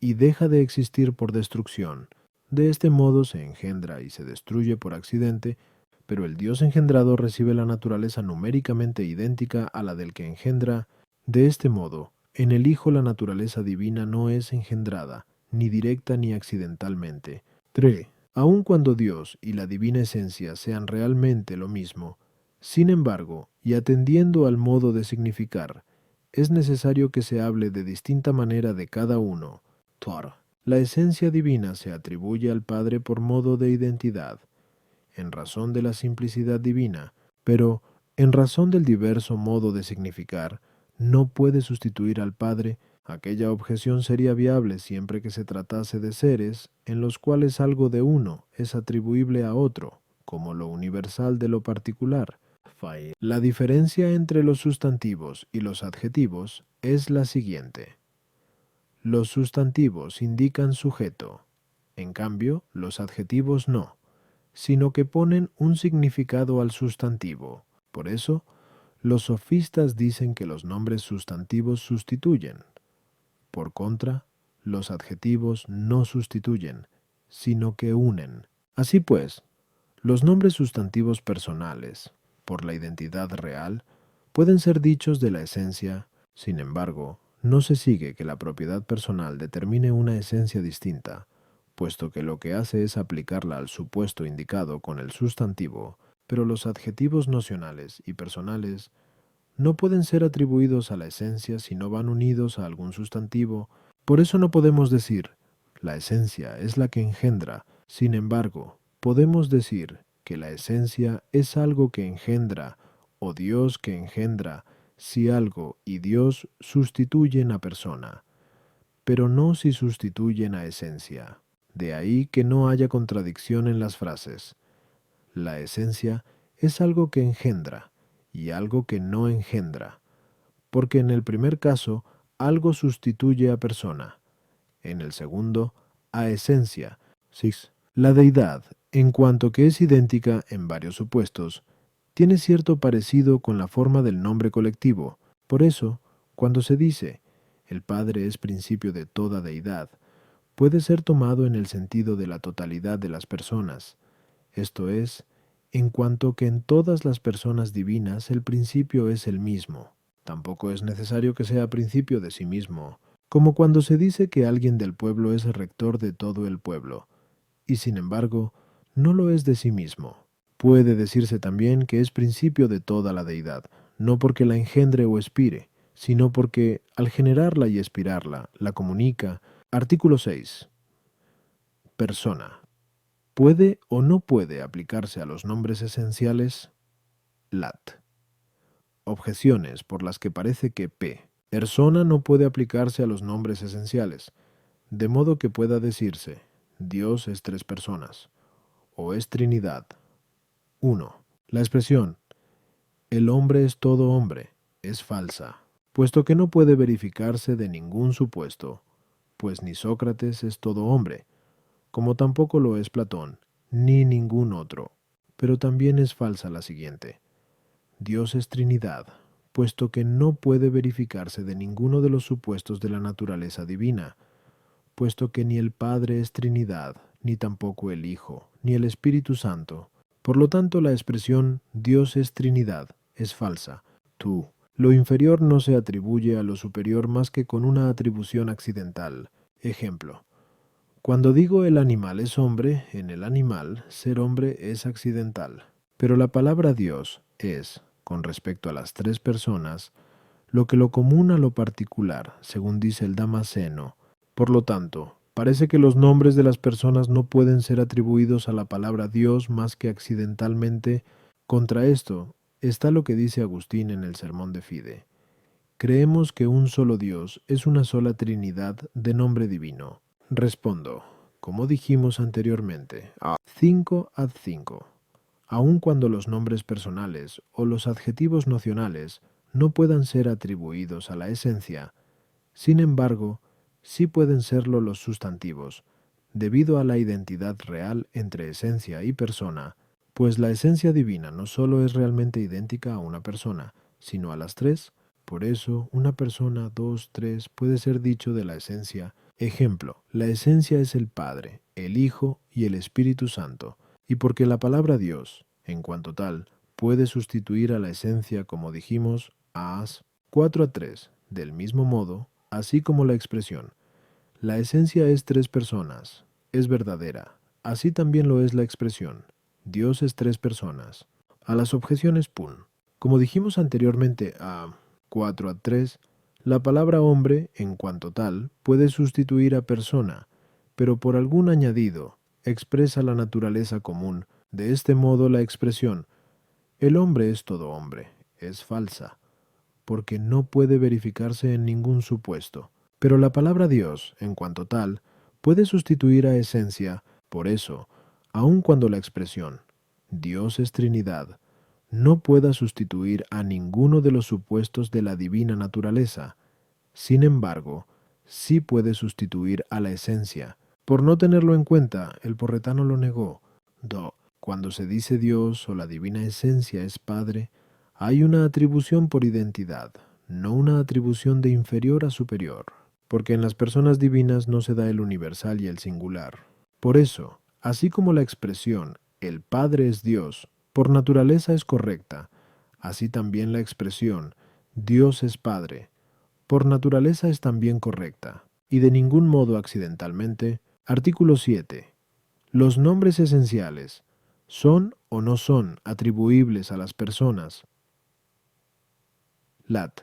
y deja de existir por destrucción. De este modo se engendra y se destruye por accidente, pero el Dios engendrado recibe la naturaleza numéricamente idéntica a la del que engendra. De este modo, en el Hijo la naturaleza divina no es engendrada, ni directa ni accidentalmente. 3. Aun cuando Dios y la divina esencia sean realmente lo mismo, sin embargo, y atendiendo al modo de significar, es necesario que se hable de distinta manera de cada uno. Tor. La esencia divina se atribuye al Padre por modo de identidad, en razón de la simplicidad divina, pero, en razón del diverso modo de significar, no puede sustituir al Padre. Aquella objeción sería viable siempre que se tratase de seres en los cuales algo de uno es atribuible a otro, como lo universal de lo particular. La diferencia entre los sustantivos y los adjetivos es la siguiente. Los sustantivos indican sujeto, en cambio, los adjetivos no, sino que ponen un significado al sustantivo. Por eso, los sofistas dicen que los nombres sustantivos sustituyen. Por contra, los adjetivos no sustituyen, sino que unen. Así pues, los nombres sustantivos personales, por la identidad real, pueden ser dichos de la esencia. Sin embargo, no se sigue que la propiedad personal determine una esencia distinta, puesto que lo que hace es aplicarla al supuesto indicado con el sustantivo, pero los adjetivos nocionales y personales no pueden ser atribuidos a la esencia si no van unidos a algún sustantivo. Por eso no podemos decir, la esencia es la que engendra. Sin embargo, podemos decir que la esencia es algo que engendra, o Dios que engendra, si algo y Dios sustituyen a persona, pero no si sustituyen a esencia. De ahí que no haya contradicción en las frases. La esencia es algo que engendra y algo que no engendra, porque en el primer caso algo sustituye a persona, en el segundo a esencia. 6. La deidad, en cuanto que es idéntica en varios supuestos, tiene cierto parecido con la forma del nombre colectivo. Por eso, cuando se dice el Padre es principio de toda deidad, puede ser tomado en el sentido de la totalidad de las personas, esto es, en cuanto que en todas las personas divinas el principio es el mismo. Tampoco es necesario que sea principio de sí mismo, como cuando se dice que alguien del pueblo es rector de todo el pueblo, y sin embargo, no lo es de sí mismo. Puede decirse también que es principio de toda la deidad, no porque la engendre o expire, sino porque, al generarla y expirarla, la comunica. Artículo 6. Persona. ¿Puede o no puede aplicarse a los nombres esenciales? Lat. Objeciones por las que parece que p. Persona no puede aplicarse a los nombres esenciales, de modo que pueda decirse, Dios es tres personas, o es Trinidad. 1. La expresión, el hombre es todo hombre, es falsa, puesto que no puede verificarse de ningún supuesto, pues ni Sócrates es todo hombre, como tampoco lo es Platón, ni ningún otro. Pero también es falsa la siguiente. Dios es Trinidad, puesto que no puede verificarse de ninguno de los supuestos de la naturaleza divina, puesto que ni el Padre es Trinidad, ni tampoco el Hijo, ni el Espíritu Santo. Por lo tanto, la expresión Dios es Trinidad es falsa. Tú, lo inferior no se atribuye a lo superior más que con una atribución accidental. Ejemplo. Cuando digo el animal es hombre, en el animal, ser hombre es accidental. Pero la palabra Dios es, con respecto a las tres personas, lo que lo común a lo particular, según dice el Damasceno. Por lo tanto, parece que los nombres de las personas no pueden ser atribuidos a la palabra Dios más que accidentalmente. Contra esto está lo que dice Agustín en el Sermón de Fide. Creemos que un solo Dios es una sola Trinidad de nombre divino. Respondo, como dijimos anteriormente, a 5 ad 5. Aun cuando los nombres personales o los adjetivos nocionales no puedan ser atribuidos a la esencia, sin embargo, sí pueden serlo los sustantivos, debido a la identidad real entre esencia y persona, pues la esencia divina no solo es realmente idéntica a una persona, sino a las tres. Por eso, una persona, dos, tres puede ser dicho de la esencia. Ejemplo, la esencia es el Padre, el Hijo y el Espíritu Santo, y porque la palabra Dios, en cuanto tal, puede sustituir a la esencia, como dijimos, as 4 a 3, del mismo modo, así como la expresión, la esencia es tres personas, es verdadera, así también lo es la expresión, Dios es tres personas. A las objeciones pun. Como dijimos anteriormente a 4 a 3, la palabra hombre, en cuanto tal, puede sustituir a persona, pero por algún añadido expresa la naturaleza común. De este modo la expresión, el hombre es todo hombre, es falsa, porque no puede verificarse en ningún supuesto. Pero la palabra Dios, en cuanto tal, puede sustituir a esencia. Por eso, aun cuando la expresión Dios es Trinidad no pueda sustituir a ninguno de los supuestos de la divina naturaleza, sin embargo, sí puede sustituir a la esencia. Por no tenerlo en cuenta, el porretano lo negó. Cuando se dice Dios o la divina esencia es Padre, hay una atribución por identidad, no una atribución de inferior a superior, porque en las personas divinas no se da el universal y el singular. Por eso, así como la expresión el Padre es Dios, por naturaleza es correcta, así también la expresión Dios es Padre, por naturaleza es también correcta, y de ningún modo accidentalmente. Artículo 7. Los nombres esenciales son o no son atribuibles a las personas. Lat.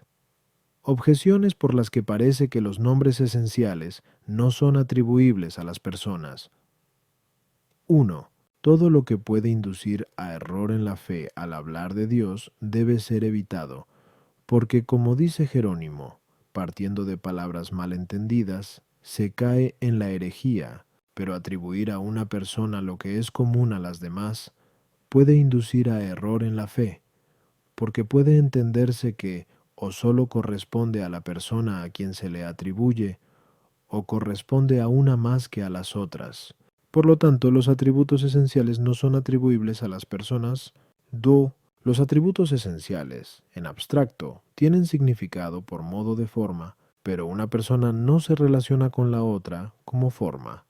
Objeciones por las que parece que los nombres esenciales no son atribuibles a las personas. 1. Todo lo que puede inducir a error en la fe al hablar de Dios debe ser evitado, porque como dice Jerónimo, partiendo de palabras mal entendidas, se cae en la herejía, pero atribuir a una persona lo que es común a las demás puede inducir a error en la fe, porque puede entenderse que o solo corresponde a la persona a quien se le atribuye, o corresponde a una más que a las otras. Por lo tanto, los atributos esenciales no son atribuibles a las personas. Los atributos esenciales, en abstracto, tienen significado por modo de forma, pero una persona no se relaciona con la otra como forma,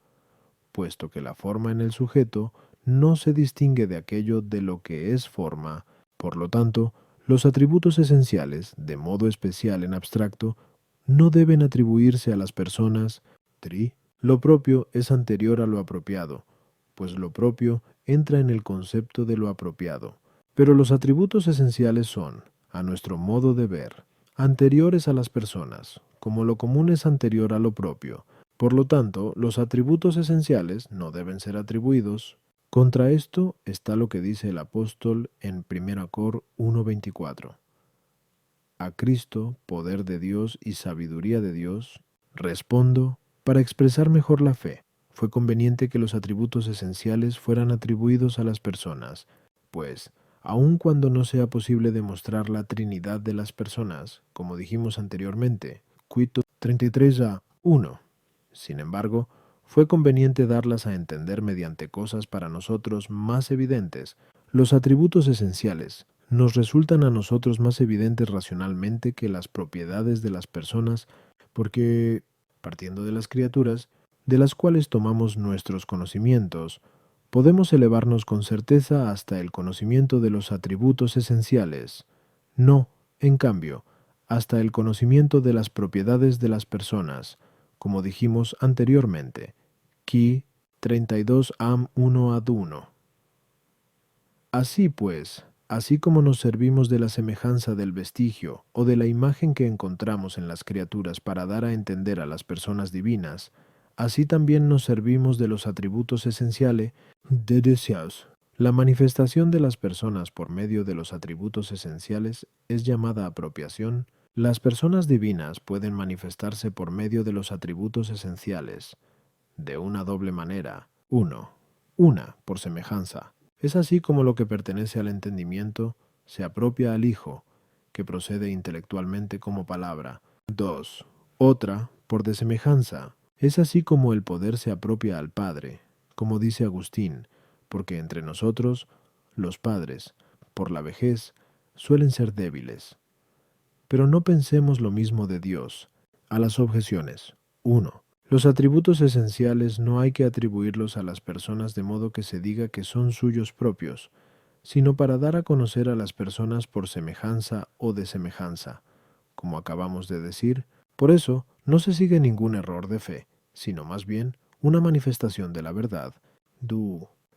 puesto que la forma en el sujeto no se distingue de aquello de lo que es forma. Por lo tanto, los atributos esenciales, de modo especial en abstracto, no deben atribuirse a las personas. Lo propio es anterior a lo apropiado, pues lo propio entra en el concepto de lo apropiado. Pero los atributos esenciales son, a nuestro modo de ver, anteriores a las personas, como lo común es anterior a lo propio. Por lo tanto, los atributos esenciales no deben ser atribuidos. Contra esto está lo que dice el apóstol en 1 Cor 1:24. A Cristo, poder de Dios y sabiduría de Dios, respondo, para expresar mejor la fe, fue conveniente que los atributos esenciales fueran atribuidos a las personas, pues, aun cuando no sea posible demostrar la Trinidad de las personas, como dijimos anteriormente, Quito 33a:1. Sin embargo, fue conveniente darlas a entender mediante cosas para nosotros más evidentes. Los atributos esenciales nos resultan a nosotros más evidentes racionalmente que las propiedades de las personas, porque, partiendo de las criaturas, de las cuales tomamos nuestros conocimientos, podemos elevarnos con certeza hasta el conocimiento de los atributos esenciales. No, en cambio, hasta el conocimiento de las propiedades de las personas, como dijimos anteriormente. Qui 32am1ad1. Así pues, así como nos servimos de la semejanza del vestigio o de la imagen que encontramos en las criaturas para dar a entender a las personas divinas, así también nos servimos de los atributos esenciales de deseos. La manifestación de las personas por medio de los atributos esenciales es llamada apropiación. Las personas divinas pueden manifestarse por medio de los atributos esenciales, de una doble manera. Una, por semejanza. Es así como lo que pertenece al entendimiento se apropia al Hijo, que procede intelectualmente como palabra. 2. Otra, por desemejanza. Es así como el poder se apropia al Padre, como dice Agustín, porque entre nosotros, los padres, por la vejez, suelen ser débiles. Pero no pensemos lo mismo de Dios. A las objeciones. 1. Los atributos esenciales no hay que atribuirlos a las personas de modo que se diga que son suyos propios, sino para dar a conocer a las personas por semejanza o desemejanza, como acabamos de decir. Por eso, no se sigue ningún error de fe, sino más bien una manifestación de la verdad.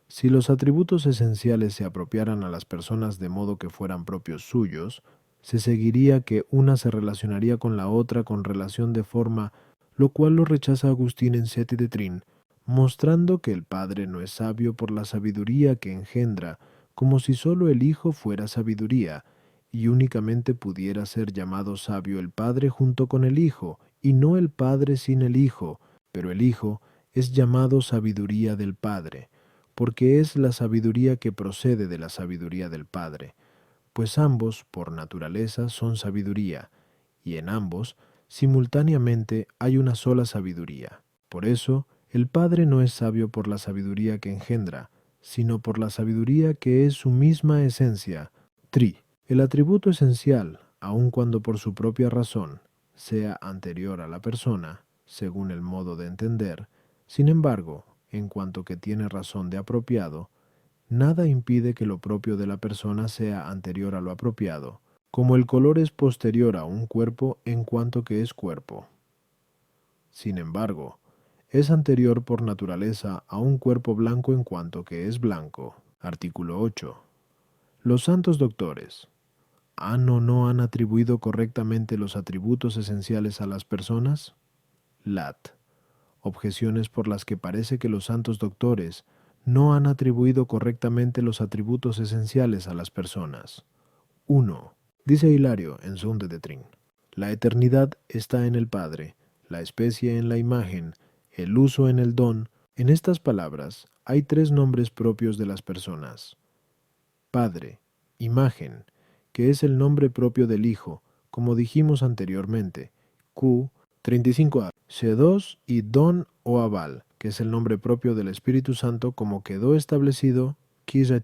Si los atributos esenciales se apropiaran a las personas de modo que fueran propios suyos, se seguiría que una se relacionaría con la otra con relación de forma, lo cual lo rechaza Agustín en Seti de Trin, mostrando que el Padre no es sabio por la sabiduría que engendra, como si sólo el Hijo fuera sabiduría, y únicamente pudiera ser llamado sabio el Padre junto con el Hijo, y no el Padre sin el Hijo, pero el Hijo es llamado sabiduría del Padre, porque es la sabiduría que procede de la sabiduría del Padre, pues ambos, por naturaleza, son sabiduría, y en ambos, simultáneamente, hay una sola sabiduría. Por eso, el Padre no es sabio por la sabiduría que engendra, sino por la sabiduría que es su misma esencia. El atributo esencial, aun cuando por su propia razón sea anterior a la persona, según el modo de entender, sin embargo, en cuanto que tiene razón de apropiado, nada impide que lo propio de la persona sea anterior a lo apropiado, como el color es posterior a un cuerpo en cuanto que es cuerpo. Sin embargo, es anterior por naturaleza a un cuerpo blanco en cuanto que es blanco. Artículo 8. Los santos doctores ¿han o no han atribuido correctamente los atributos esenciales a las personas? Lat. Objeciones por las que parece que los santos doctores no han atribuido correctamente los atributos esenciales a las personas. 1. Dice Hilario en Sunde de Trin: la eternidad está en el Padre, la especie en la imagen, el uso en el don. En estas palabras hay tres nombres propios de las personas: Padre, imagen, que es el nombre propio del Hijo, como dijimos anteriormente, Q 35a, C2, y don o aval, que es el nombre propio del Espíritu Santo, como quedó establecido, Q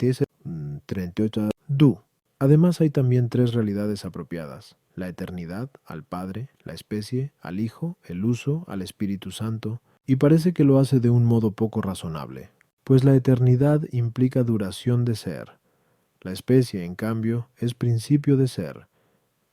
38 du. Además hay también tres realidades apropiadas: la eternidad al Padre, la especie al Hijo, el uso al Espíritu Santo, y parece que lo hace de un modo poco razonable. pues la eternidad implica duración de ser. La especie, en cambio, es principio de ser.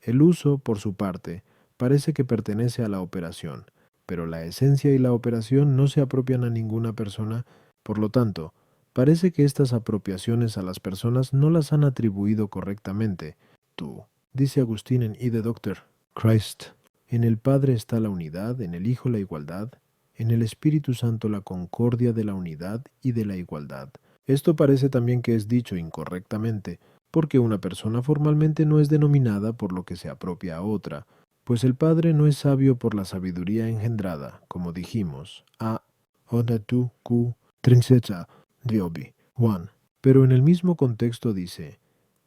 El uso, por su parte, parece que pertenece a la operación, pero la esencia y la operación no se apropian a ninguna persona, por lo tanto, parece que estas apropiaciones a las personas no las han atribuido correctamente. Tú, dice Agustín en I de Doctor Christ, en el Padre está la unidad, en el Hijo la igualdad, en el Espíritu Santo la concordia de la unidad y de la igualdad. Esto parece también que es dicho incorrectamente, porque una persona formalmente no es denominada por lo que se apropia a otra, pues el Padre no es sabio por la sabiduría engendrada, como dijimos, a ona tu ku trinseta diobi, one. Pero en el mismo contexto dice,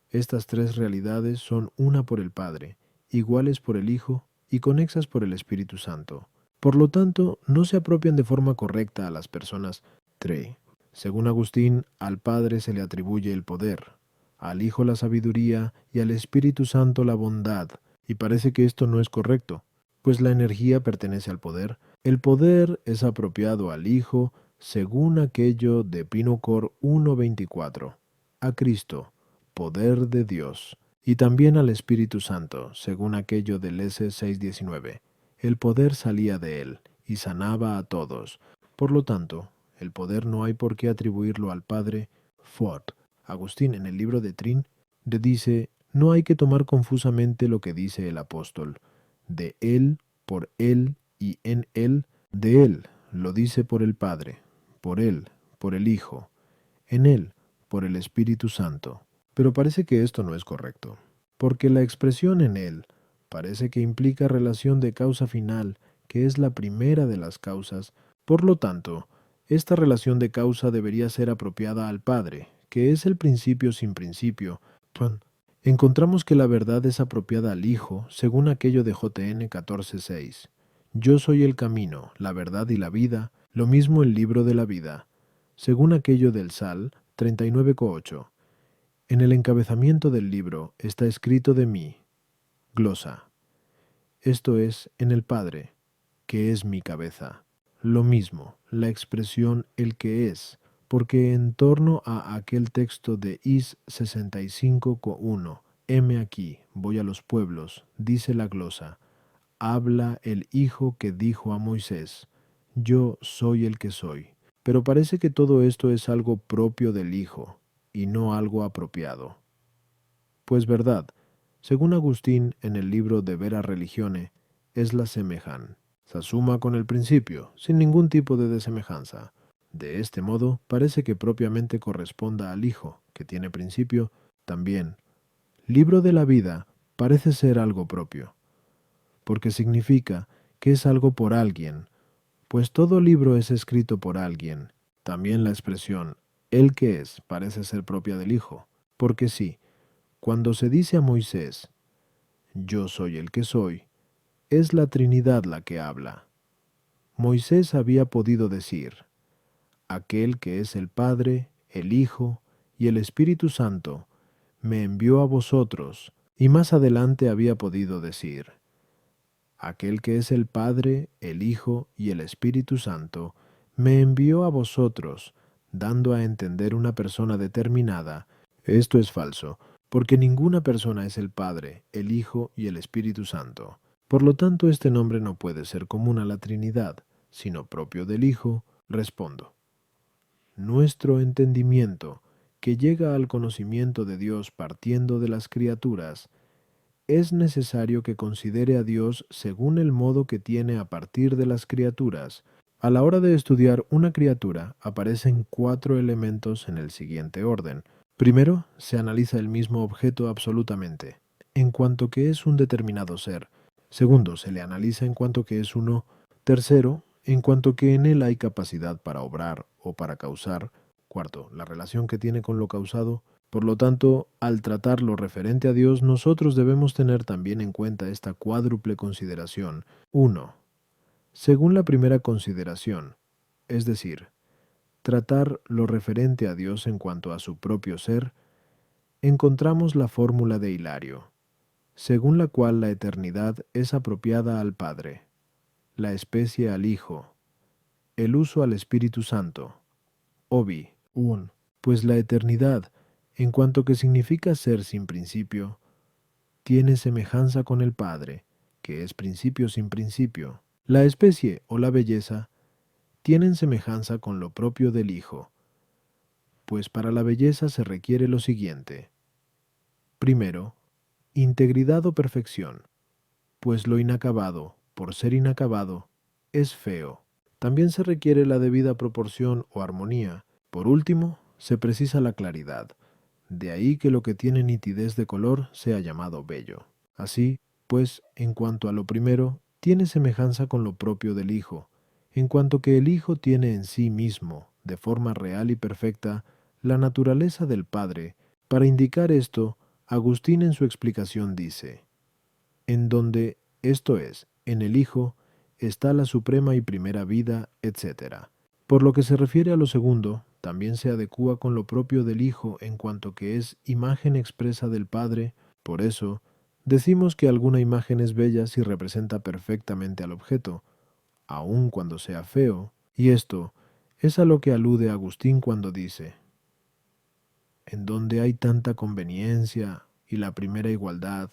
estas tres realidades son una por el Padre, iguales por el Hijo y conexas por el Espíritu Santo. Por lo tanto, no se apropian de forma correcta a las personas. 3. Según Agustín, al Padre se le atribuye el poder, al Hijo la sabiduría y al Espíritu Santo la bondad, y parece que esto no es correcto, pues la energía pertenece al poder. El poder es apropiado al Hijo, según aquello de Pinocor 1.24, a Cristo, poder de Dios, y también al Espíritu Santo, según aquello del S 6.19. El poder salía de él, y sanaba a todos. Por lo tanto, el poder no hay por qué atribuirlo al Padre. Ford. Agustín, en el libro de Trin, dice, no hay que tomar confusamente lo que dice el apóstol. De él, por él y en él, de él, lo dice por el Padre, por él, por el Hijo, en él, por el Espíritu Santo. Pero parece que esto no es correcto, porque la expresión en él parece que implica relación de causa final, que es la primera de las causas. Por lo tanto, esta relación de causa debería ser apropiada al Padre, que es el principio sin principio. Encontramos que la verdad es apropiada al Hijo, según aquello de JN 14.6. Yo soy el camino, la verdad y la vida, lo mismo el libro de la vida. Según aquello del Sal 39.8. En el encabezamiento del libro está escrito de mí. Glosa. Esto es, en el Padre, que es mi cabeza. Lo mismo, la expresión el que es, porque en torno a aquel texto de Is 65.1, heme aquí, voy a los pueblos, dice la glosa, habla el Hijo que dijo a Moisés, yo soy el que soy. Pero parece que todo esto es algo propio del Hijo, y no algo apropiado. Pues verdad, según Agustín en el libro de Vera Religione, es la semejan. Se asuma con el principio, sin ningún tipo de desemejanza. De este modo, parece que propiamente corresponda al Hijo, que tiene principio, también. Libro de la vida parece ser algo propio, porque significa que es algo por alguien, pues todo libro es escrito por alguien. También la expresión el que es parece ser propia del Hijo, porque sí, cuando se dice a Moisés, yo soy el que soy, es la Trinidad la que habla. Moisés había podido decir, aquel que es el Padre, el Hijo y el Espíritu Santo, me envió a vosotros, y más adelante había podido decir, aquel que es el Padre, el Hijo y el Espíritu Santo, me envió a vosotros, dando a entender una persona determinada. Esto es falso, porque ninguna persona es el Padre, el Hijo y el Espíritu Santo. Por lo tanto, este nombre no puede ser común a la Trinidad, sino propio del Hijo. Respondo. Nuestro entendimiento, que llega al conocimiento de Dios partiendo de las criaturas, es necesario que considere a Dios según el modo que tiene a partir de las criaturas. A la hora de estudiar una criatura, aparecen 4 elementos en el siguiente orden. Primero, se analiza el mismo objeto absolutamente, en cuanto que es un determinado ser. Segundo, se le analiza en cuanto que es uno. Tercero, en cuanto que en él hay capacidad para obrar o para causar. Cuarto, la relación que tiene con lo causado. Por lo tanto, al tratar lo referente a Dios, nosotros debemos tener también en cuenta esta cuádruple consideración. 1. Según la primera consideración, es decir, tratar lo referente a Dios en cuanto a su propio ser, encontramos la fórmula de Hilario, según la cual la eternidad es apropiada al Padre, la especie al Hijo, el uso al Espíritu Santo, Obi, 1. Pues la eternidad, en cuanto que significa ser sin principio, tiene semejanza con el Padre, que es principio sin principio. La especie o la belleza tienen semejanza con lo propio del Hijo, pues para la belleza se requiere lo siguiente. Primero, integridad o perfección, pues lo inacabado, por ser inacabado, es feo. También se requiere la debida proporción o armonía. Por último, se precisa la claridad. De ahí que lo que tiene nitidez de color sea llamado bello. Así, pues, en cuanto a lo primero, tiene semejanza con lo propio del Hijo, en cuanto que el Hijo tiene en sí mismo, de forma real y perfecta, la naturaleza del Padre. Para indicar esto, Agustín en su explicación dice, en donde, esto es, en el Hijo, está la suprema y primera vida, etc. Por lo que se refiere a lo segundo, también se adecúa con lo propio del Hijo en cuanto que es imagen expresa del Padre. Por eso, decimos que alguna imagen es bella si representa perfectamente al objeto, aun cuando sea feo, y esto es a lo que alude Agustín cuando dice, en donde hay tanta conveniencia y la primera igualdad,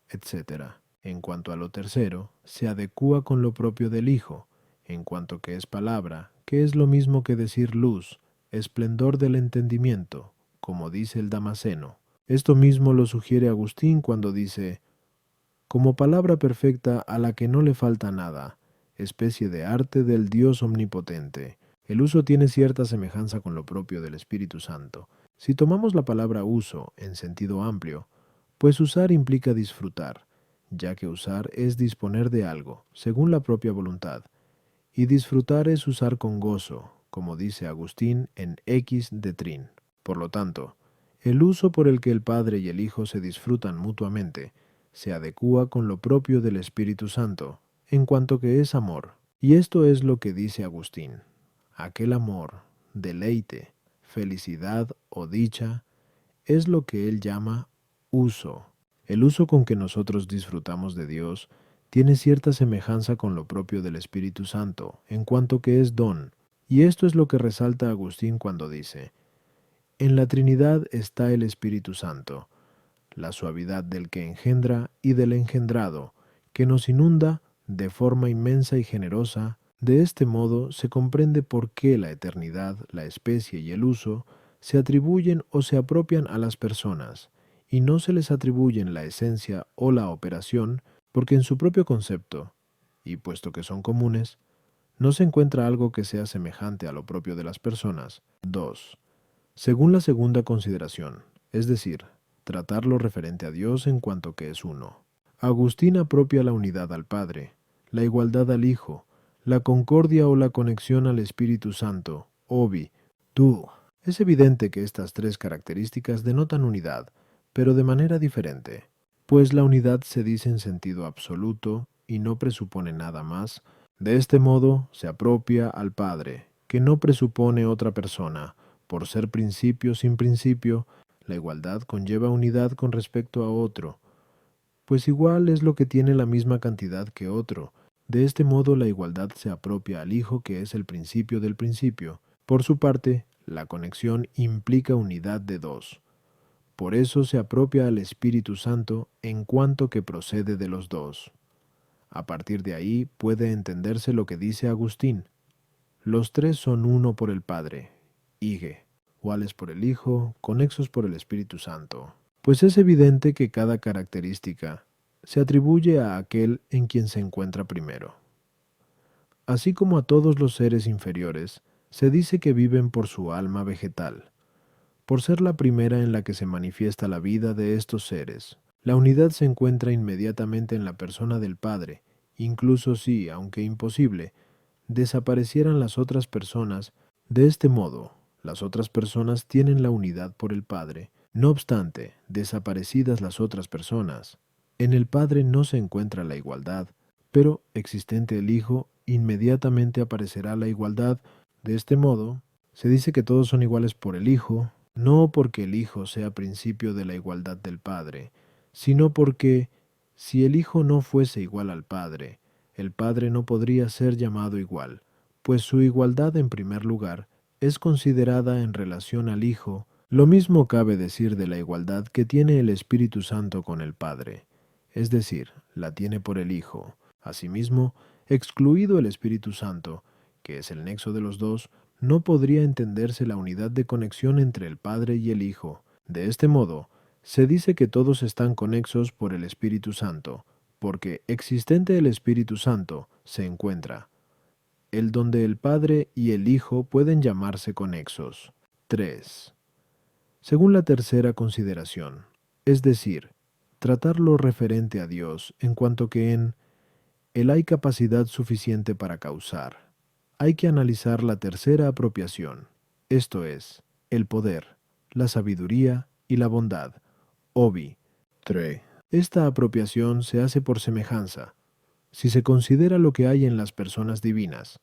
etc. En cuanto a lo tercero, se adecúa con lo propio del Hijo, en cuanto que es palabra, que es lo mismo que decir luz, esplendor del entendimiento, como dice el Damasceno. Esto mismo lo sugiere Agustín cuando dice, como palabra perfecta a la que no le falta nada, especie de arte del Dios omnipotente. El uso tiene cierta semejanza con lo propio del Espíritu Santo. Si tomamos la palabra uso en sentido amplio, pues usar implica disfrutar, ya que usar es disponer de algo, según la propia voluntad, y disfrutar es usar con gozo, como dice Agustín en X de Trin. Por lo tanto, el uso por el que el Padre y el Hijo se disfrutan mutuamente se adecúa con lo propio del Espíritu Santo, en cuanto que es amor. Y esto es lo que dice Agustín. Aquel amor, deleite, felicidad o dicha, es lo que él llama uso. El uso con que nosotros disfrutamos de Dios tiene cierta semejanza con lo propio del Espíritu Santo, en cuanto que es don. Y esto es lo que resalta Agustín cuando dice, en la Trinidad está el Espíritu Santo, la suavidad del que engendra y del engendrado, que nos inunda de forma inmensa y generosa. De este modo se comprende por qué la eternidad, la especie y el uso se atribuyen o se apropian a las personas, y no se les atribuyen la esencia o la operación, porque en su propio concepto, y puesto que son comunes, no se encuentra algo que sea semejante a lo propio de las personas. 2. Según la segunda consideración, es decir, tratar lo referente a Dios en cuanto que es uno. Agustín apropia la unidad al Padre, la igualdad al Hijo, la concordia o la conexión al Espíritu Santo, obi, tú. Es evidente que estas tres características denotan unidad, pero de manera diferente, pues la unidad se dice en sentido absoluto y no presupone nada más. De este modo se apropia al Padre, que no presupone otra persona. Por ser principio sin principio, la igualdad conlleva unidad con respecto a otro, pues igual es lo que tiene la misma cantidad que otro. De este modo la igualdad se apropia al Hijo, que es el principio del principio. Por su parte, la conexión implica unidad de dos. Por eso se apropia al Espíritu Santo en cuanto que procede de los dos. A partir de ahí puede entenderse lo que dice Agustín. Los tres son uno por el Padre, ige, iguales por el Hijo, conexos por el Espíritu Santo. Pues es evidente que cada característica se atribuye a aquel en quien se encuentra primero. Así como a todos los seres inferiores, se dice que viven por su alma vegetal, por ser la primera en la que se manifiesta la vida de estos seres. La unidad se encuentra inmediatamente en la persona del Padre, incluso si, aunque imposible, desaparecieran las otras personas. De este modo, las otras personas tienen la unidad por el Padre. No obstante, desaparecidas las otras personas, en el Padre no se encuentra la igualdad, pero existente el Hijo, inmediatamente aparecerá la igualdad. De este modo, se dice que todos son iguales por el Hijo, no porque el Hijo sea principio de la igualdad del Padre, sino porque, si el Hijo no fuese igual al Padre, el Padre no podría ser llamado igual, pues su igualdad en primer lugar es considerada en relación al Hijo. Lo mismo cabe decir de la igualdad que tiene el Espíritu Santo con el Padre, es decir, la tiene por el Hijo. Asimismo, excluido el Espíritu Santo, que es el nexo de los dos, no podría entenderse la unidad de conexión entre el Padre y el Hijo. De este modo, se dice que todos están conexos por el Espíritu Santo, porque existente el Espíritu Santo se encuentra el donde el Padre y el Hijo pueden llamarse conexos. 3. Según la tercera consideración, es decir, tratar lo referente a Dios en cuanto que en Él hay capacidad suficiente para causar. Hay que analizar la tercera apropiación, esto es, el poder, la sabiduría y la bondad. Obi. 3. Esta apropiación se hace por semejanza. Si se considera lo que hay en las personas divinas,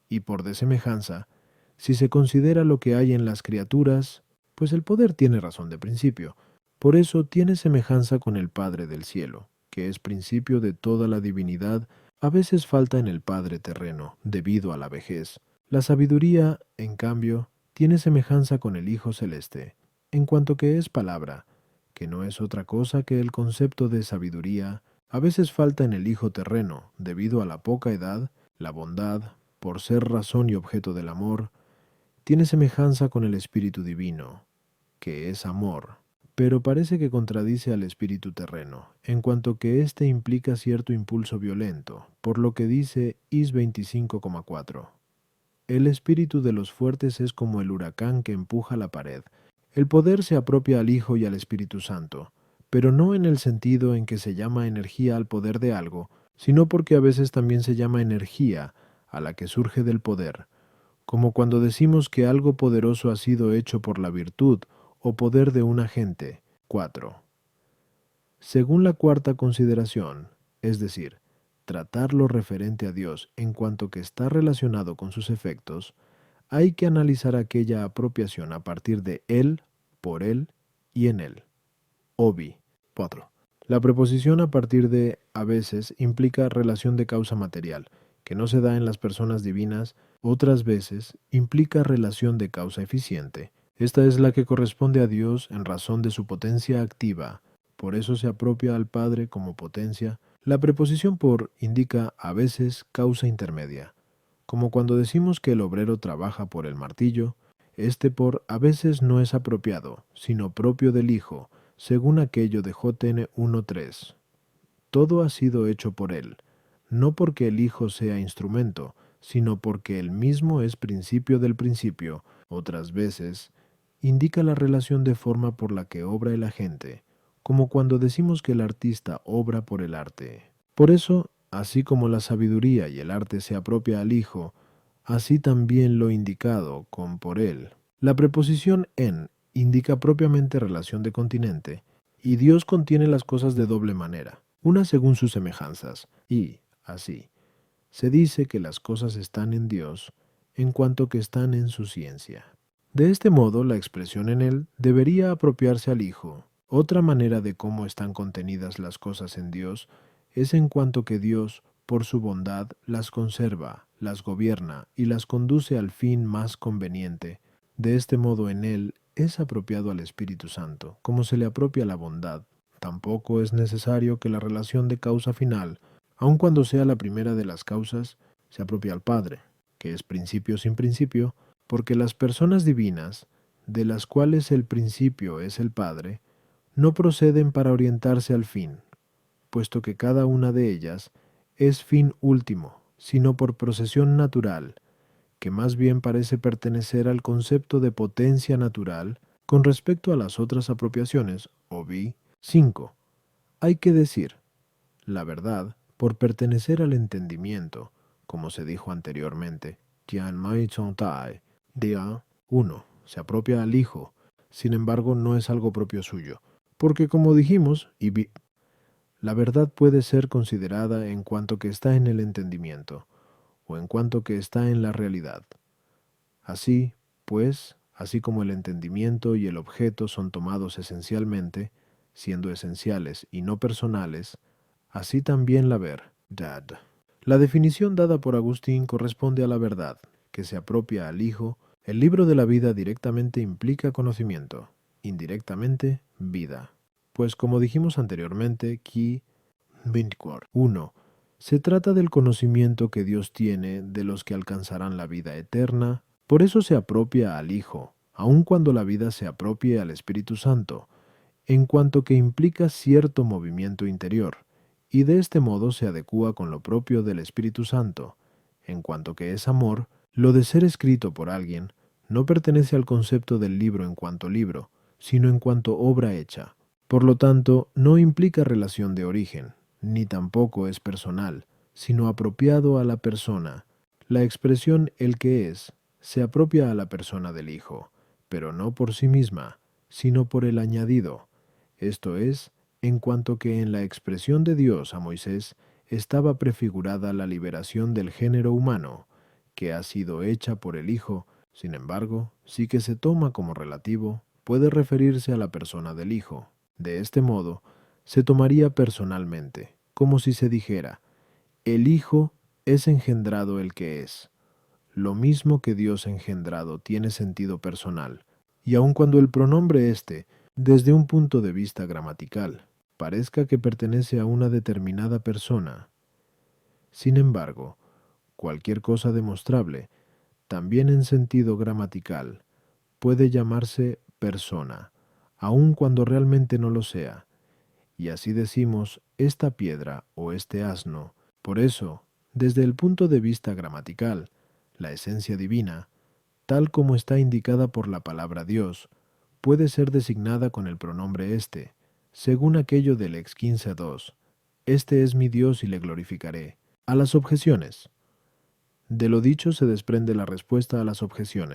y por de semejanza, si se considera lo que hay en las criaturas, pues el poder tiene razón de principio. Por eso tiene semejanza con el Padre del cielo, que es principio de toda la divinidad. A veces falta en el Padre terreno, debido a la vejez. La sabiduría, en cambio, tiene semejanza con el Hijo celeste, en cuanto que es palabra, que no es otra cosa que el concepto de sabiduría. A veces falta en el Hijo terreno, debido a la poca edad. La bondad, por ser razón y objeto del amor, tiene semejanza con el Espíritu Divino, que es amor, pero parece que contradice al espíritu terreno, en cuanto que éste implica cierto impulso violento, por lo que dice Is 25,4. El espíritu de los fuertes es como el huracán que empuja la pared. El poder se apropia al Hijo y al Espíritu Santo, pero no en el sentido en que se llama energía al poder de algo, sino porque a veces también se llama energía a la que surge del poder, como cuando decimos que algo poderoso ha sido hecho por la virtud o poder de un agente. 4. Según la cuarta consideración, es decir, tratar lo referente a Dios en cuanto que está relacionado con sus efectos, hay que analizar aquella apropiación a partir de Él, por Él y en Él. Obi. 4. La preposición a partir de a veces implica relación de causa material, que no se da en las personas divinas. Otras veces implica relación de causa eficiente. Esta es la que corresponde a Dios en razón de su potencia activa. Por eso se apropia al Padre como potencia. La preposición por indica a veces causa intermedia, como cuando decimos que el obrero trabaja por el martillo. Este por a veces no es apropiado, sino propio del Hijo, según aquello de JN 1.3. Todo ha sido hecho por Él, no porque el Hijo sea instrumento, sino porque Él mismo es principio del principio. Otras veces, indica la relación de forma por la que obra el agente, como cuando decimos que el artista obra por el arte. Por eso, así como la sabiduría y el arte se apropia al Hijo, así también lo indicado con por Él. La preposición en indica propiamente relación de continente, y Dios contiene las cosas de doble manera, una según sus semejanzas, y, así, se dice que las cosas están en Dios en cuanto que están en su ciencia. De este modo, la expresión en Él debería apropiarse al Hijo. Otra manera de cómo están contenidas las cosas en Dios es en cuanto que Dios, por su bondad, las conserva, las gobierna y las conduce al fin más conveniente. De este modo en Él es apropiado al Espíritu Santo, como se le apropia la bondad. Tampoco es necesario que la relación de causa final, aun cuando sea la primera de las causas, se apropie al Padre, que es principio sin principio, porque las personas divinas, de las cuales el principio es el Padre, no proceden para orientarse al fin, puesto que cada una de ellas es fin último, sino por procesión natural, que más bien parece pertenecer al concepto de potencia natural con respecto a las otras apropiaciones, Obi. 5. Hay que decir, la verdad, por pertenecer al entendimiento, como se dijo anteriormente, Tian Mai Chong Tai, Dia 1, se apropia al Hijo, sin embargo no es algo propio suyo, porque como dijimos, la verdad puede ser considerada en cuanto que está en el entendimiento, o en cuanto que está en la realidad. Así, pues, así como el entendimiento y el objeto son tomados esencialmente, siendo esenciales y no personales, así también la verdad. La definición dada por Agustín corresponde a la verdad, que se apropia al Hijo, El libro de la vida directamente implica conocimiento, indirectamente vida. Pues como dijimos anteriormente, Ki 24. 1. Se trata del conocimiento que Dios tiene de los que alcanzarán la vida eterna, por eso se apropia al Hijo, aun cuando la vida se apropie al Espíritu Santo, en cuanto que implica cierto movimiento interior, y de este modo se adecúa con lo propio del Espíritu Santo, en cuanto que es amor. Lo de ser escrito por alguien no pertenece al concepto del libro en cuanto libro, sino en cuanto obra hecha. Por lo tanto, no implica relación de origen, ni tampoco es personal, sino apropiado a la persona. La expresión el que es se apropia a la persona del Hijo, pero no por sí misma, sino por el añadido. Esto es, en cuanto que en la expresión de Dios a Moisés estaba prefigurada la liberación del género humano, que ha sido hecha por el Hijo. Sin embargo, sí que se toma como relativo, puede referirse a la persona del Hijo. De este modo, se tomaría personalmente, como si se dijera, el Hijo es engendrado el que es. Lo mismo que Dios engendrado tiene sentido personal, y aun cuando el pronombre éste, desde un punto de vista gramatical, parezca que pertenece a una determinada persona, sin embargo, cualquier cosa demostrable, también en sentido gramatical, puede llamarse persona, aun cuando realmente no lo sea, y así decimos esta piedra o este asno. Por eso, desde el punto de vista gramatical, la esencia divina, tal como está indicada por la palabra Dios, puede ser designada con el pronombre este, según aquello del ex 15:2. Este es mi Dios y le glorificaré. A las objeciones. De lo dicho se desprende la respuesta a las objeciones.